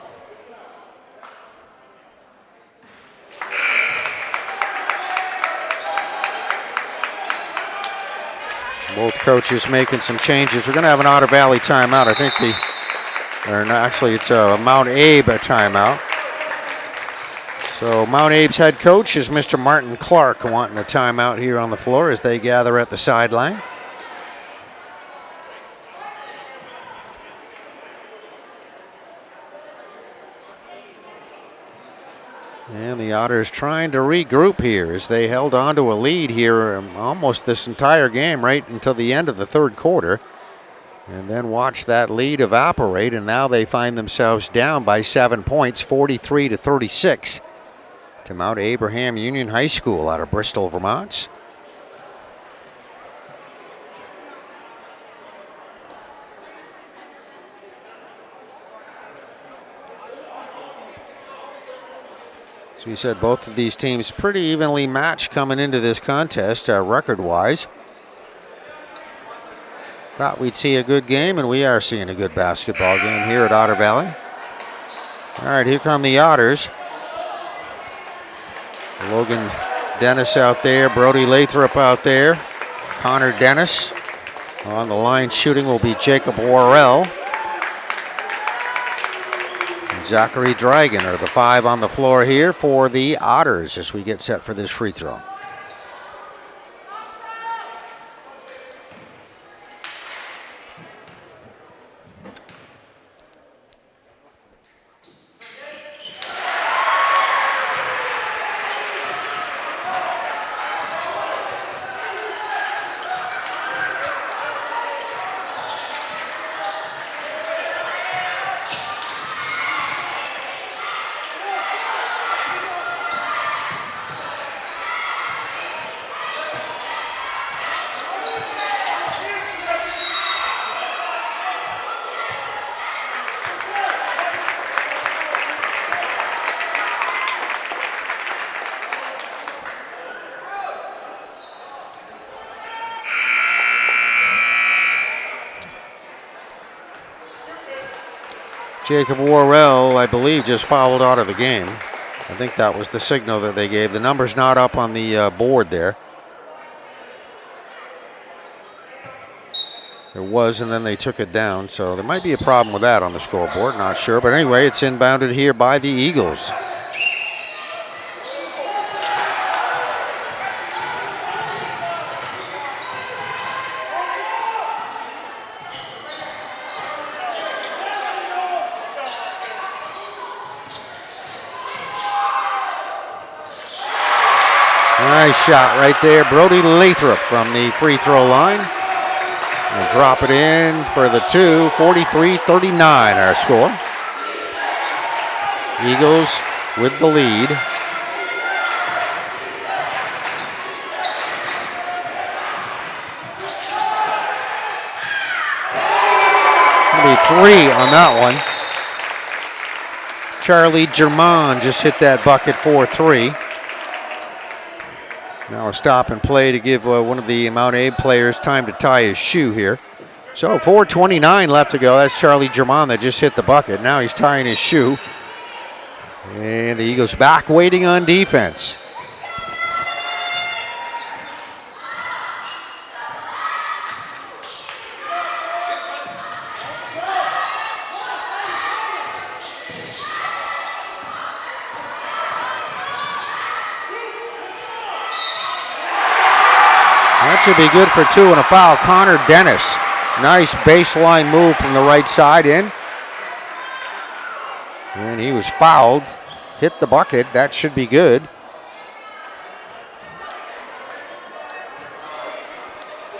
Both coaches making some changes. We're going to have an Otter Valley timeout. I think actually it's a Mount Abe timeout. So Mount Abe's head coach is Mr. Martin Clark wanting a timeout here on the floor as they gather at the sideline. And the Otters trying to regroup here as they held on to a lead here almost this entire game right until the end of the third quarter. And then watch that lead evaporate, and now they find themselves down by 7 points, 43-36 to Mount Abraham Union High School out of Bristol, Vermont. As we said, both of these teams pretty evenly matched coming into this contest record-wise. Thought we'd see a good game, and we are seeing a good basketball game here at Otter Valley. All right, here come the Otters. Logan Dennis out there, Brody Lathrop out there, Connor Dennis. On the line shooting will be Jacob Worrell. And Zachary Dragon are the 5 on the floor here for the Otters as we get set for this free throw. Jacob Worrell, I believe, just fouled out of the game. I think that was the signal that they gave. The number's not up on the board there. It was, and then they took it down, so there might be a problem with that on the scoreboard, not sure. But anyway, it's inbounded here by the Eagles. Nice shot right there. Brody Lathrop from the free throw line. And drop it in for the 2. 43-39 our score. Eagles with the lead. Maybe 3 on that one. Charlie German just hit that bucket for 3. Now a stop and play to give one of the Mount Abe players time to tie his shoe here. So 4:29 left to go. That's Charlie German that just hit the bucket. Now he's tying his shoe. And the Eagles back waiting on defense. That should be good for 2 and a foul. Connor Dennis. Nice baseline move from the right side in. And he was fouled. Hit the bucket. That should be good.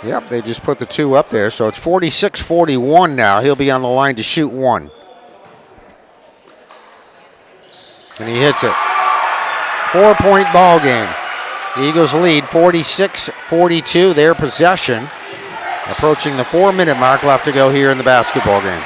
Yep, they just put the 2 up there. So it's 46-41 now. He'll be on the line to shoot 1. And he hits it. 4-point ball game. The Eagles lead 46-42, their possession. Approaching the 4-minute mark left to go here in the basketball game.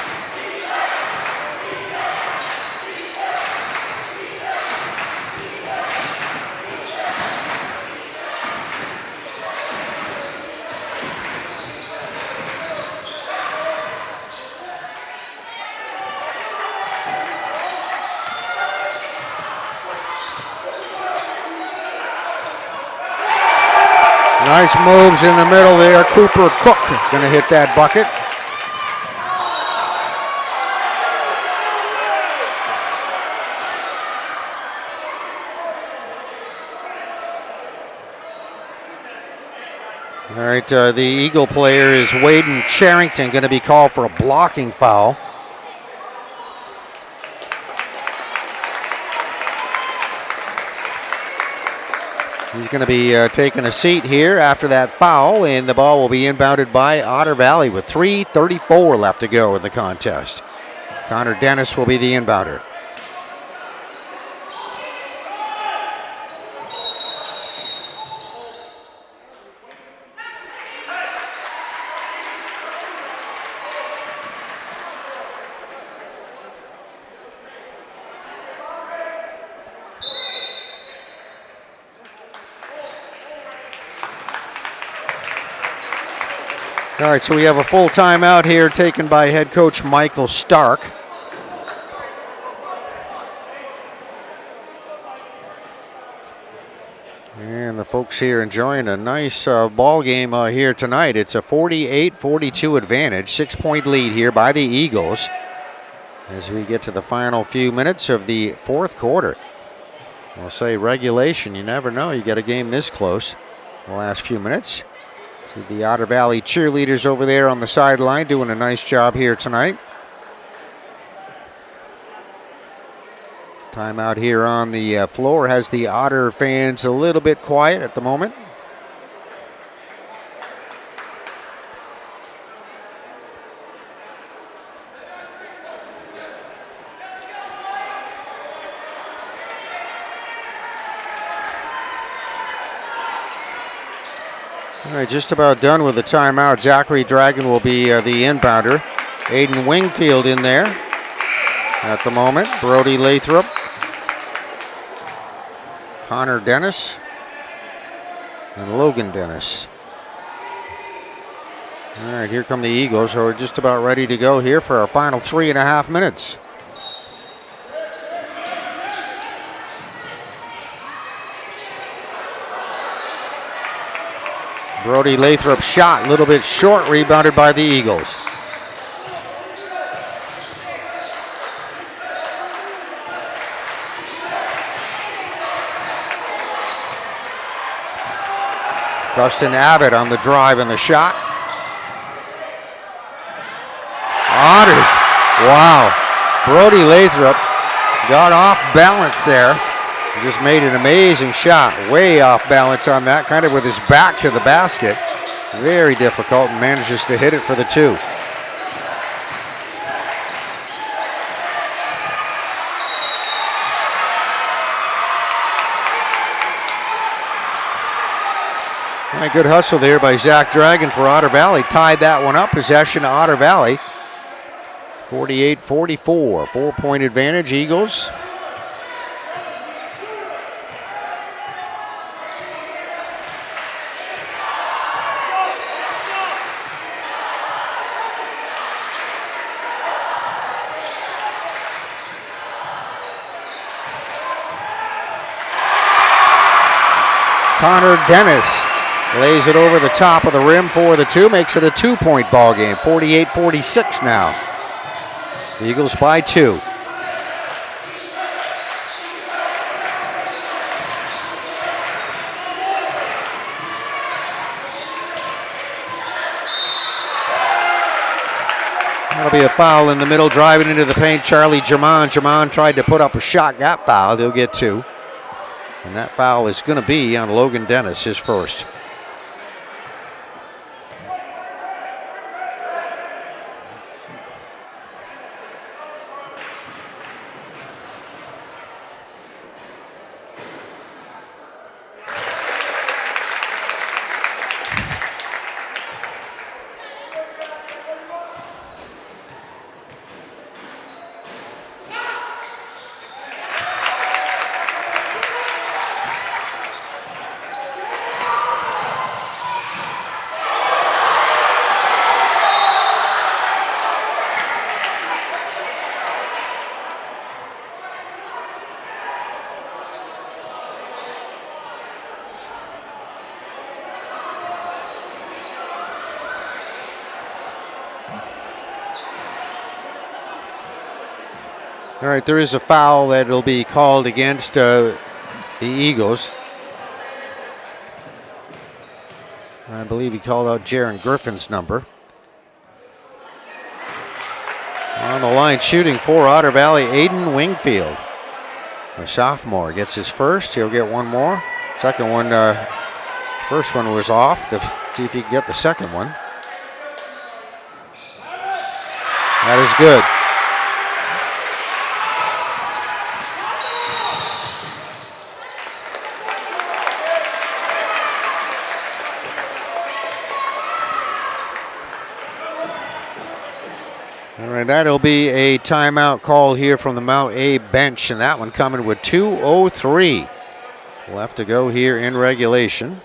Nice moves in the middle there. Cooper Cook going to hit that bucket. All right, the Eagle player is Waden Charrington, going to be called for a blocking foul. He's going to be taking a seat here after that foul, and the ball will be inbounded by Otter Valley with 3:34 left to go in the contest. Connor Dennis will be the inbounder. All right, so we have a full timeout here taken by head coach Michael Stark. And the folks here enjoying a nice ball game here tonight. It's a 48-42 advantage, 6-point lead here by the Eagles as we get to the final few minutes of the fourth quarter. We'll say regulation, you never know, you get a game this close in the last few minutes. See the Otter Valley cheerleaders over there on the sideline doing a nice job here tonight. Timeout here on the floor has the Otter fans a little bit quiet at the moment. All right, just about done with the timeout. Zachary Dragon will be the inbounder. Aiden Wingfield in there at the moment. Brody Lathrop. Connor Dennis. And Logan Dennis. All right, here come the Eagles. So we're just about ready to go here for our final 3.5 minutes. Brody Lathrop shot, a little bit short, rebounded by the Eagles. Dustin Abbott on the drive and the shot. Otters, wow. Brody Lathrop got off balance there. He just made an amazing shot, way off balance on that, kind of with his back to the basket. Very difficult, and manages to hit it for the two. All right, good hustle there by Zach Dragon for Otter Valley. Tied that one up, possession to Otter Valley. 48-44, 4-point advantage, Eagles. Connor Dennis lays it over the top of the rim for the two, makes it a 2-point ball game. 48-46 now. The Eagles by 2. That'll be a foul in the middle, driving into the paint. Charlie German. German tried to put up a shot, got fouled. He'll get 2. And that foul is going to be on Logan Dennis, his first. All right, there is a foul that will be called against the Eagles. I believe he called out Jaron Griffin's number. On the line shooting for Otter Valley, Aiden Wingfield. The sophomore gets his first. He'll get one more. Second one, first one was off. See if he can get the second one. That is good. All right, that'll be a timeout call here from the Mount A bench, and that one coming with 2:03 left to go here in regulation.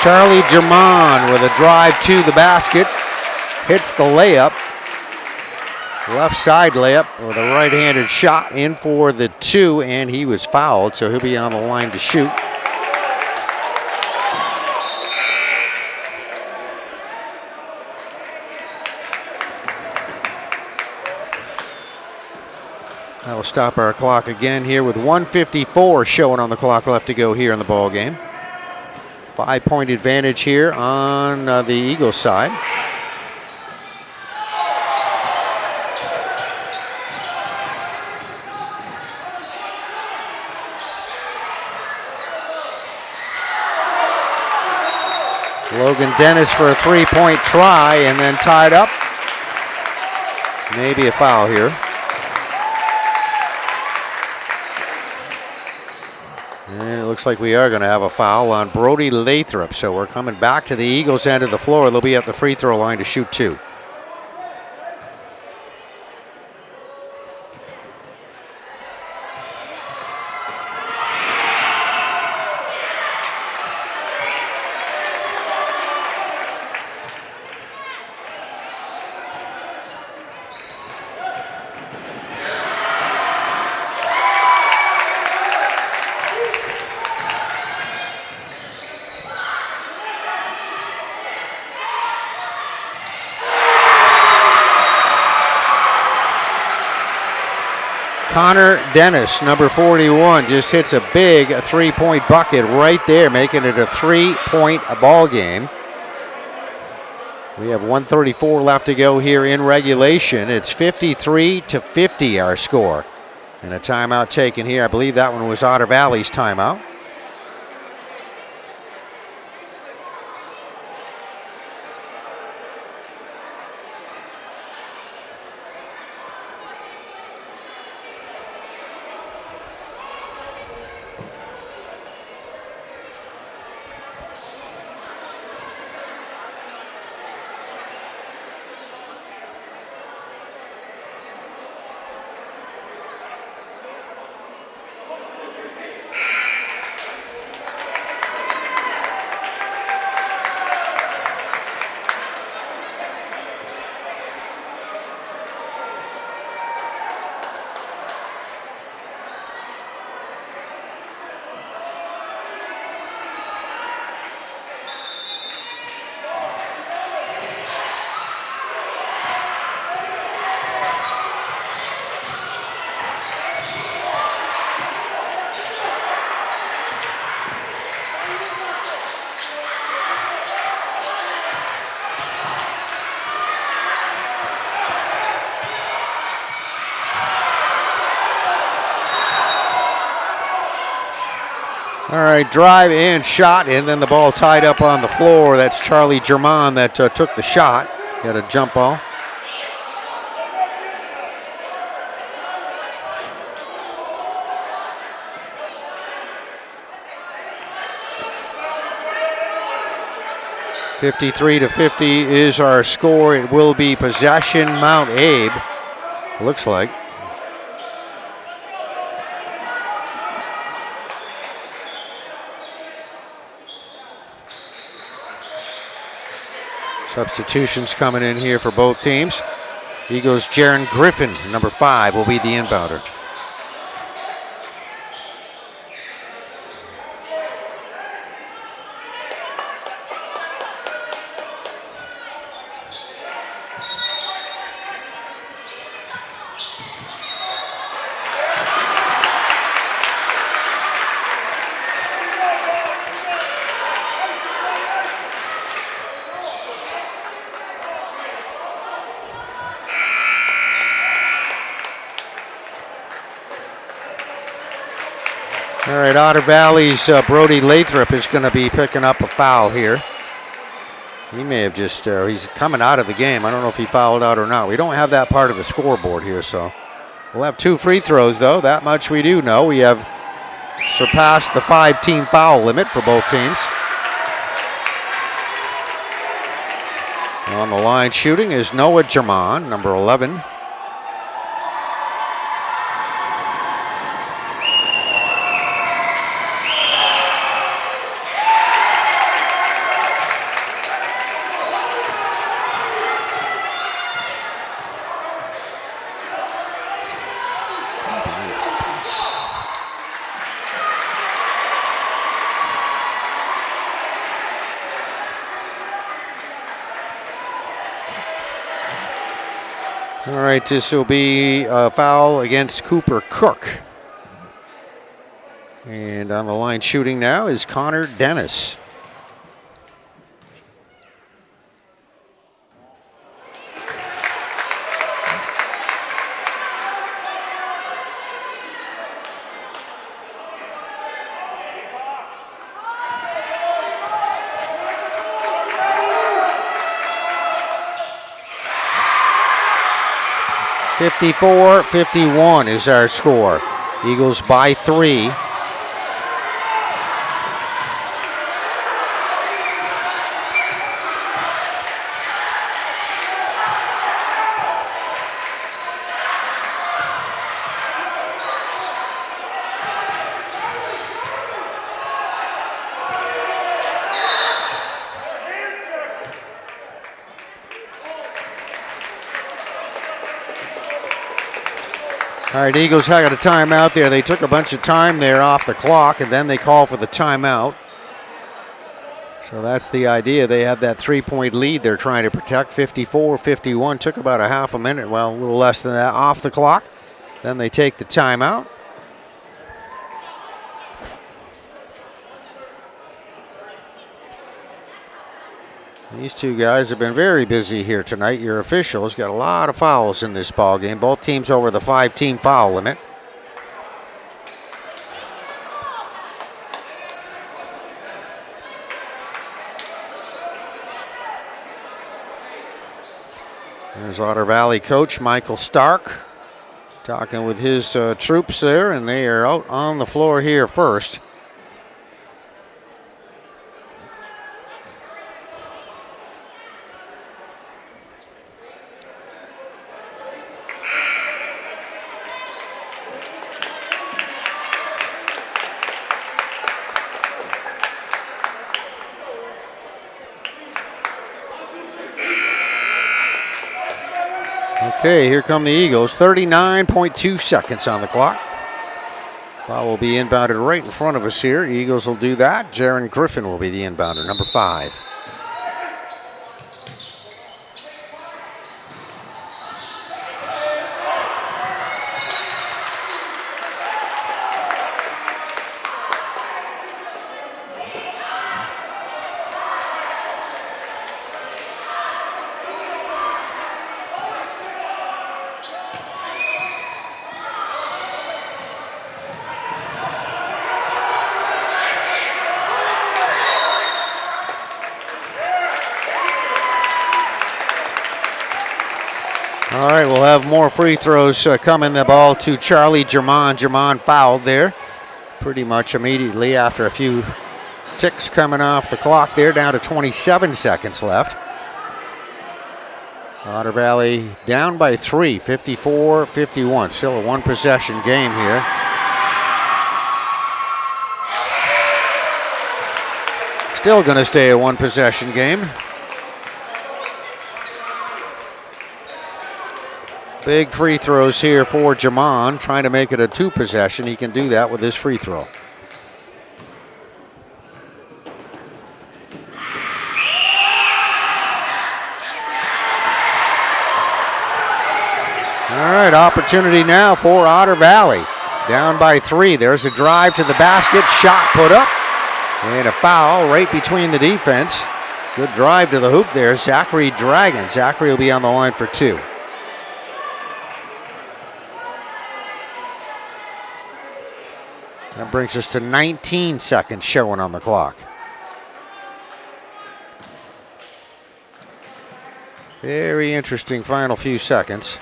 Charlie German with a drive to the basket. Hits the layup. Left side layup with a right-handed shot in for the 2, and he was fouled, so he'll be on the line to shoot. That'll stop our clock again here with 1:54 showing on the clock left to go here in the ball game. 5-point advantage here on the Eagles side. Logan Dennis for a 3-point try and then tied up. Maybe a foul here. And it looks like we are going to have a foul on Brody Lathrop. So we're coming back to the Eagles' end of the floor. They'll be at the free throw line to shoot 2. Connor Dennis, number 41, just hits a big 3-point bucket right there, making it a 3-point ball game. We have 1:34 left to go here in regulation. It's 53-50 our score. And a timeout taken here. I believe that one was Otter Valley's timeout. All right, drive and shot, and then the ball tied up on the floor. That's Charlie German that took the shot. Got a jump ball. (53-50) is our score. It will be possession Mount Abe, looks like. Substitutions coming in here for both teams. Eagles' Jaron Griffin, number 5, will be the inbounder. All right, Otter Valley's Brody Lathrop is going to be picking up a foul here. He may have just, he's coming out of the game. I don't know if he fouled out or not. We don't have that part of the scoreboard here, so. We'll have 2 free throws, though. That much we do know. We have surpassed the 5-team foul limit for both teams. On the line shooting is Noah German, number 11. All right, this will be a foul against Cooper Cook. And on the line shooting now is Connor Dennis. (54-51) is our score. Eagles by 3. All right, Eagles got a timeout there. They took a bunch of time there off the clock, and then they call for the timeout. So that's the idea. They have that 3-point lead they're trying to protect. 54-51. Took about a half a minute, well, a little less than that, off the clock. Then they take the timeout. These two guys have been very busy here tonight. Your officials got a lot of fouls in this ball game. Both teams over the 5-team foul limit. There's Otter Valley coach Michael Stark talking with his troops there, and they are out on the floor here first. Okay, here come the Eagles. 39.2 seconds on the clock. Ball will be inbounded right in front of us here. Eagles will do that. Jaron Griffin will be the inbounder, number 5. All right, we'll have more free throws coming. The ball to Charlie German. German fouled there pretty much immediately after a few ticks coming off the clock there, down to 27 seconds left. Otter Valley down by 3, 54-51. Still a one-possession game here. Still going to stay a one-possession game. Big free throws here for Jamon, trying to make it a 2-possession. He can do that with his free throw. All right, opportunity now for Otter Valley. Down by 3. There's a drive to the basket, shot put up, and a foul right between the defense. Good drive to the hoop there, Zachary Dragon. Zachary will be on the line for 2. That brings us to 19 seconds showing on the clock. Very interesting final few seconds.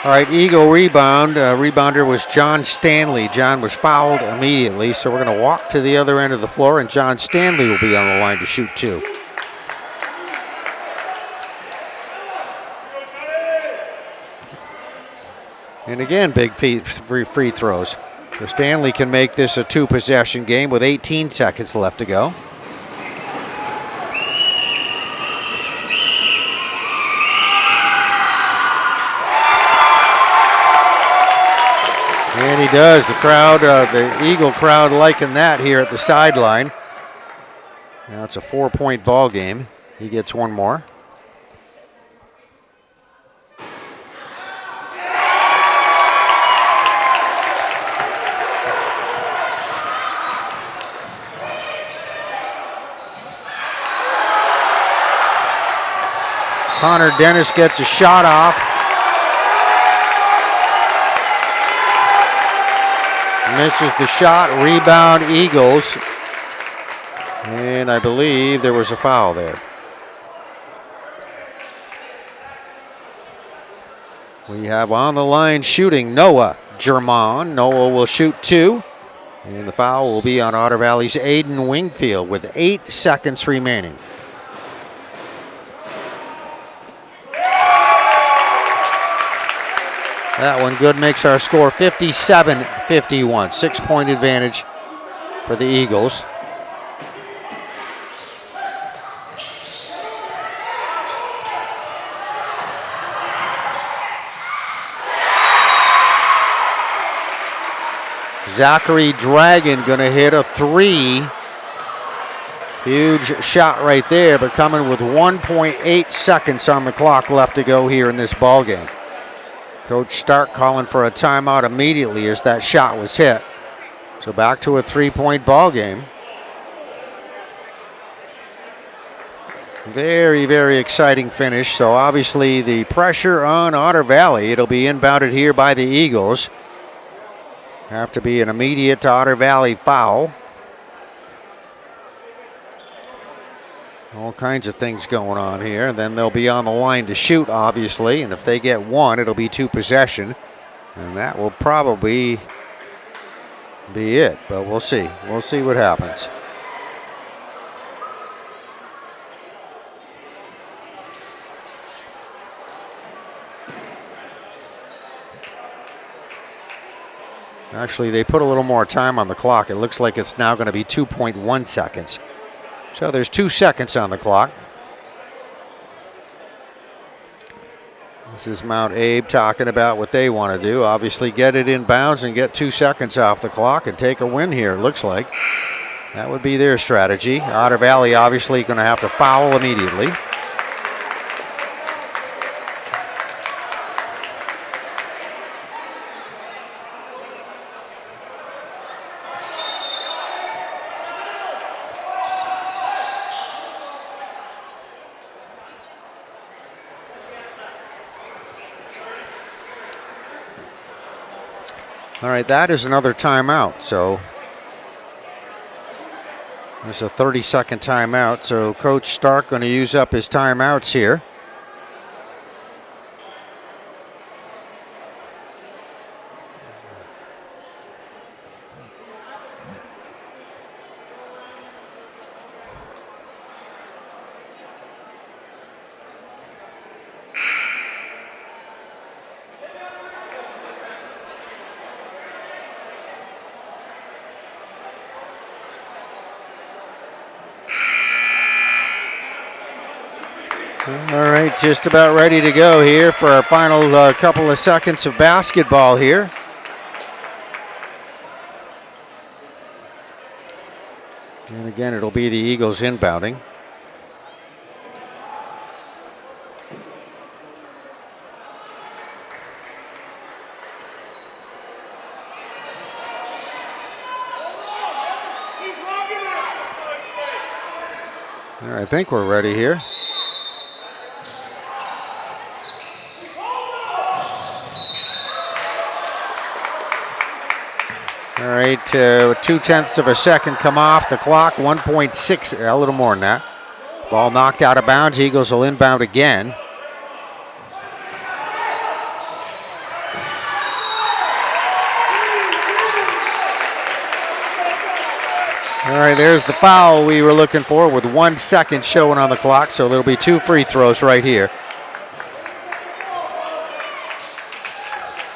All right, Eagle rebound. Rebounder was John Stanley. John was fouled immediately, so we're going to walk to the other end of the floor, and John Stanley will be on the line to shoot 2. And again, big free throws. So Stanley can make this a 2-possession game with 18 seconds left to go. And he does. The crowd, the Eagle crowd liking that here at the sideline. Now it's a 4-point ball game. He gets one more. Connor Dennis gets a shot off. Misses the shot, rebound Eagles. And I believe there was a foul there. We have on the line shooting Noah German. Noah will shoot 2. And the foul will be on Otter Valley's Aiden Wingfield with 8 seconds remaining. That one good, makes our score 57-51. 6-point advantage for the Eagles. Zachary Dragon gonna hit a 3. Huge shot right there, but coming with 1.8 seconds on the clock left to go here in this ball game. Coach Stark calling for a timeout immediately as that shot was hit. So back to a 3-point ball game. Very, very exciting finish. So obviously the pressure on Otter Valley. It'll be inbounded here by the Eagles. Have to be an immediate Otter Valley foul. All kinds of things going on here. Then they'll be on the line to shoot, obviously. And if they get one, it'll be 2-possession. And that will probably be it. But we'll see. We'll see what happens. Actually, they put a little more time on the clock. It looks like it's now going to be 2.1 seconds. So there's 2 seconds on the clock. This is Mount Abe talking about what they want to do. Obviously get it in bounds and get 2 seconds off the clock and take a win here, it looks like. That would be their strategy. Otter Valley obviously going to have to foul immediately. All right, that is another timeout. So there's a 30-second timeout. So Coach Stark going to use up his timeouts here. All right, just about ready to go here for our final couple of seconds of basketball here. And again, it'll be the Eagles inbounding. All right, I think we're ready here. All right, 0.2 of a second come off the clock, 1.6, a little more than that. Ball knocked out of bounds, Eagles will inbound again. All right, there's the foul we were looking for with 1 second showing on the clock, so there'll be 2 free throws right here.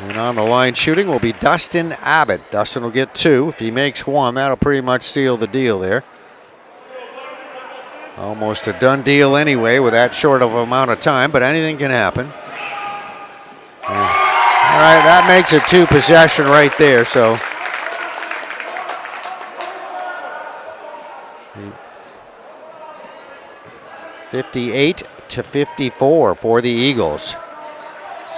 And on the line shooting will be Dustin Abbott. Dustin will get 2. If he makes 1, that'll pretty much seal the deal there. Almost a done deal anyway with that short of amount of time, but anything can happen. All right, that makes it 2 possession right there, so. (58-54) for the Eagles.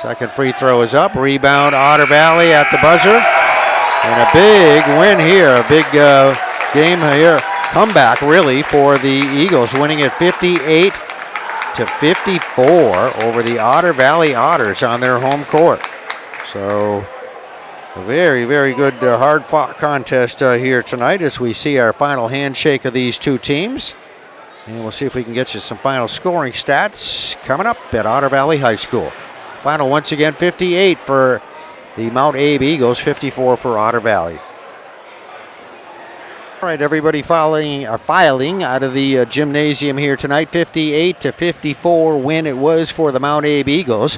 Second free throw is up. Rebound, Otter Valley at the buzzer. And a big win here, a big game here. Comeback, really, for the Eagles, winning it 58-54 over the Otter Valley Otters on their home court. So a very, very good hard-fought contest here tonight as we see our final handshake of these two teams. And we'll see if we can get you some final scoring stats coming up at Otter Valley High School. Final once again, 58 for the Mount Abe Eagles, 54 for Otter Valley. All right, everybody filing out of the gymnasium here tonight. 58-54 win it was for the Mount Abe Eagles.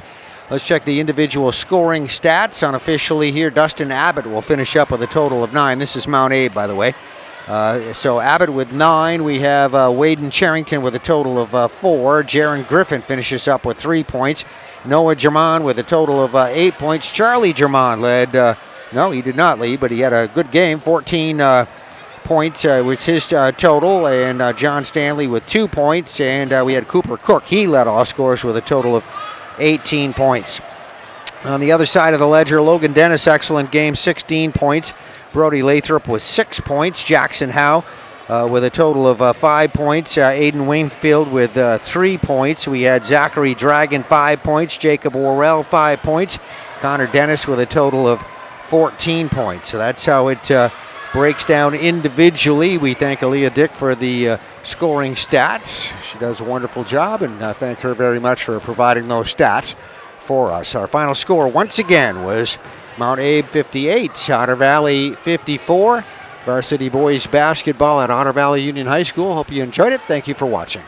Let's check the individual scoring stats unofficially here. Dustin Abbott will finish up with a total of 9. This is Mount Abe, by the way. So Abbott with 9. We have Waden Charrington with a total of 4. Jaron Griffin finishes up with 3 points. Noah German with a total of 8 points. Charlie German led. No, he did not lead, but he had a good game. 14 points was his total. And John Stanley with 2 points. And we had Cooper Cook. He led all scorers with a total of 18 points. On the other side of the ledger, Logan Dennis, excellent game, 16 points. Brody Lathrop with 6 points. Jackson Howe with a total of 5 points. Aiden Wainfield with 3 points. We had Zachary Dragon, 5 points. Jacob Worrell, 5 points. Connor Dennis with a total of 14 points. So that's how it breaks down individually. We thank Aaliyah Dick for the scoring stats. She does a wonderful job, and thank her very much for providing those stats for us. Our final score once again was Mount Abe 58, Otter Valley 54. Varsity boys basketball at Otter Valley Union High School. Hope you enjoyed it. Thank you for watching.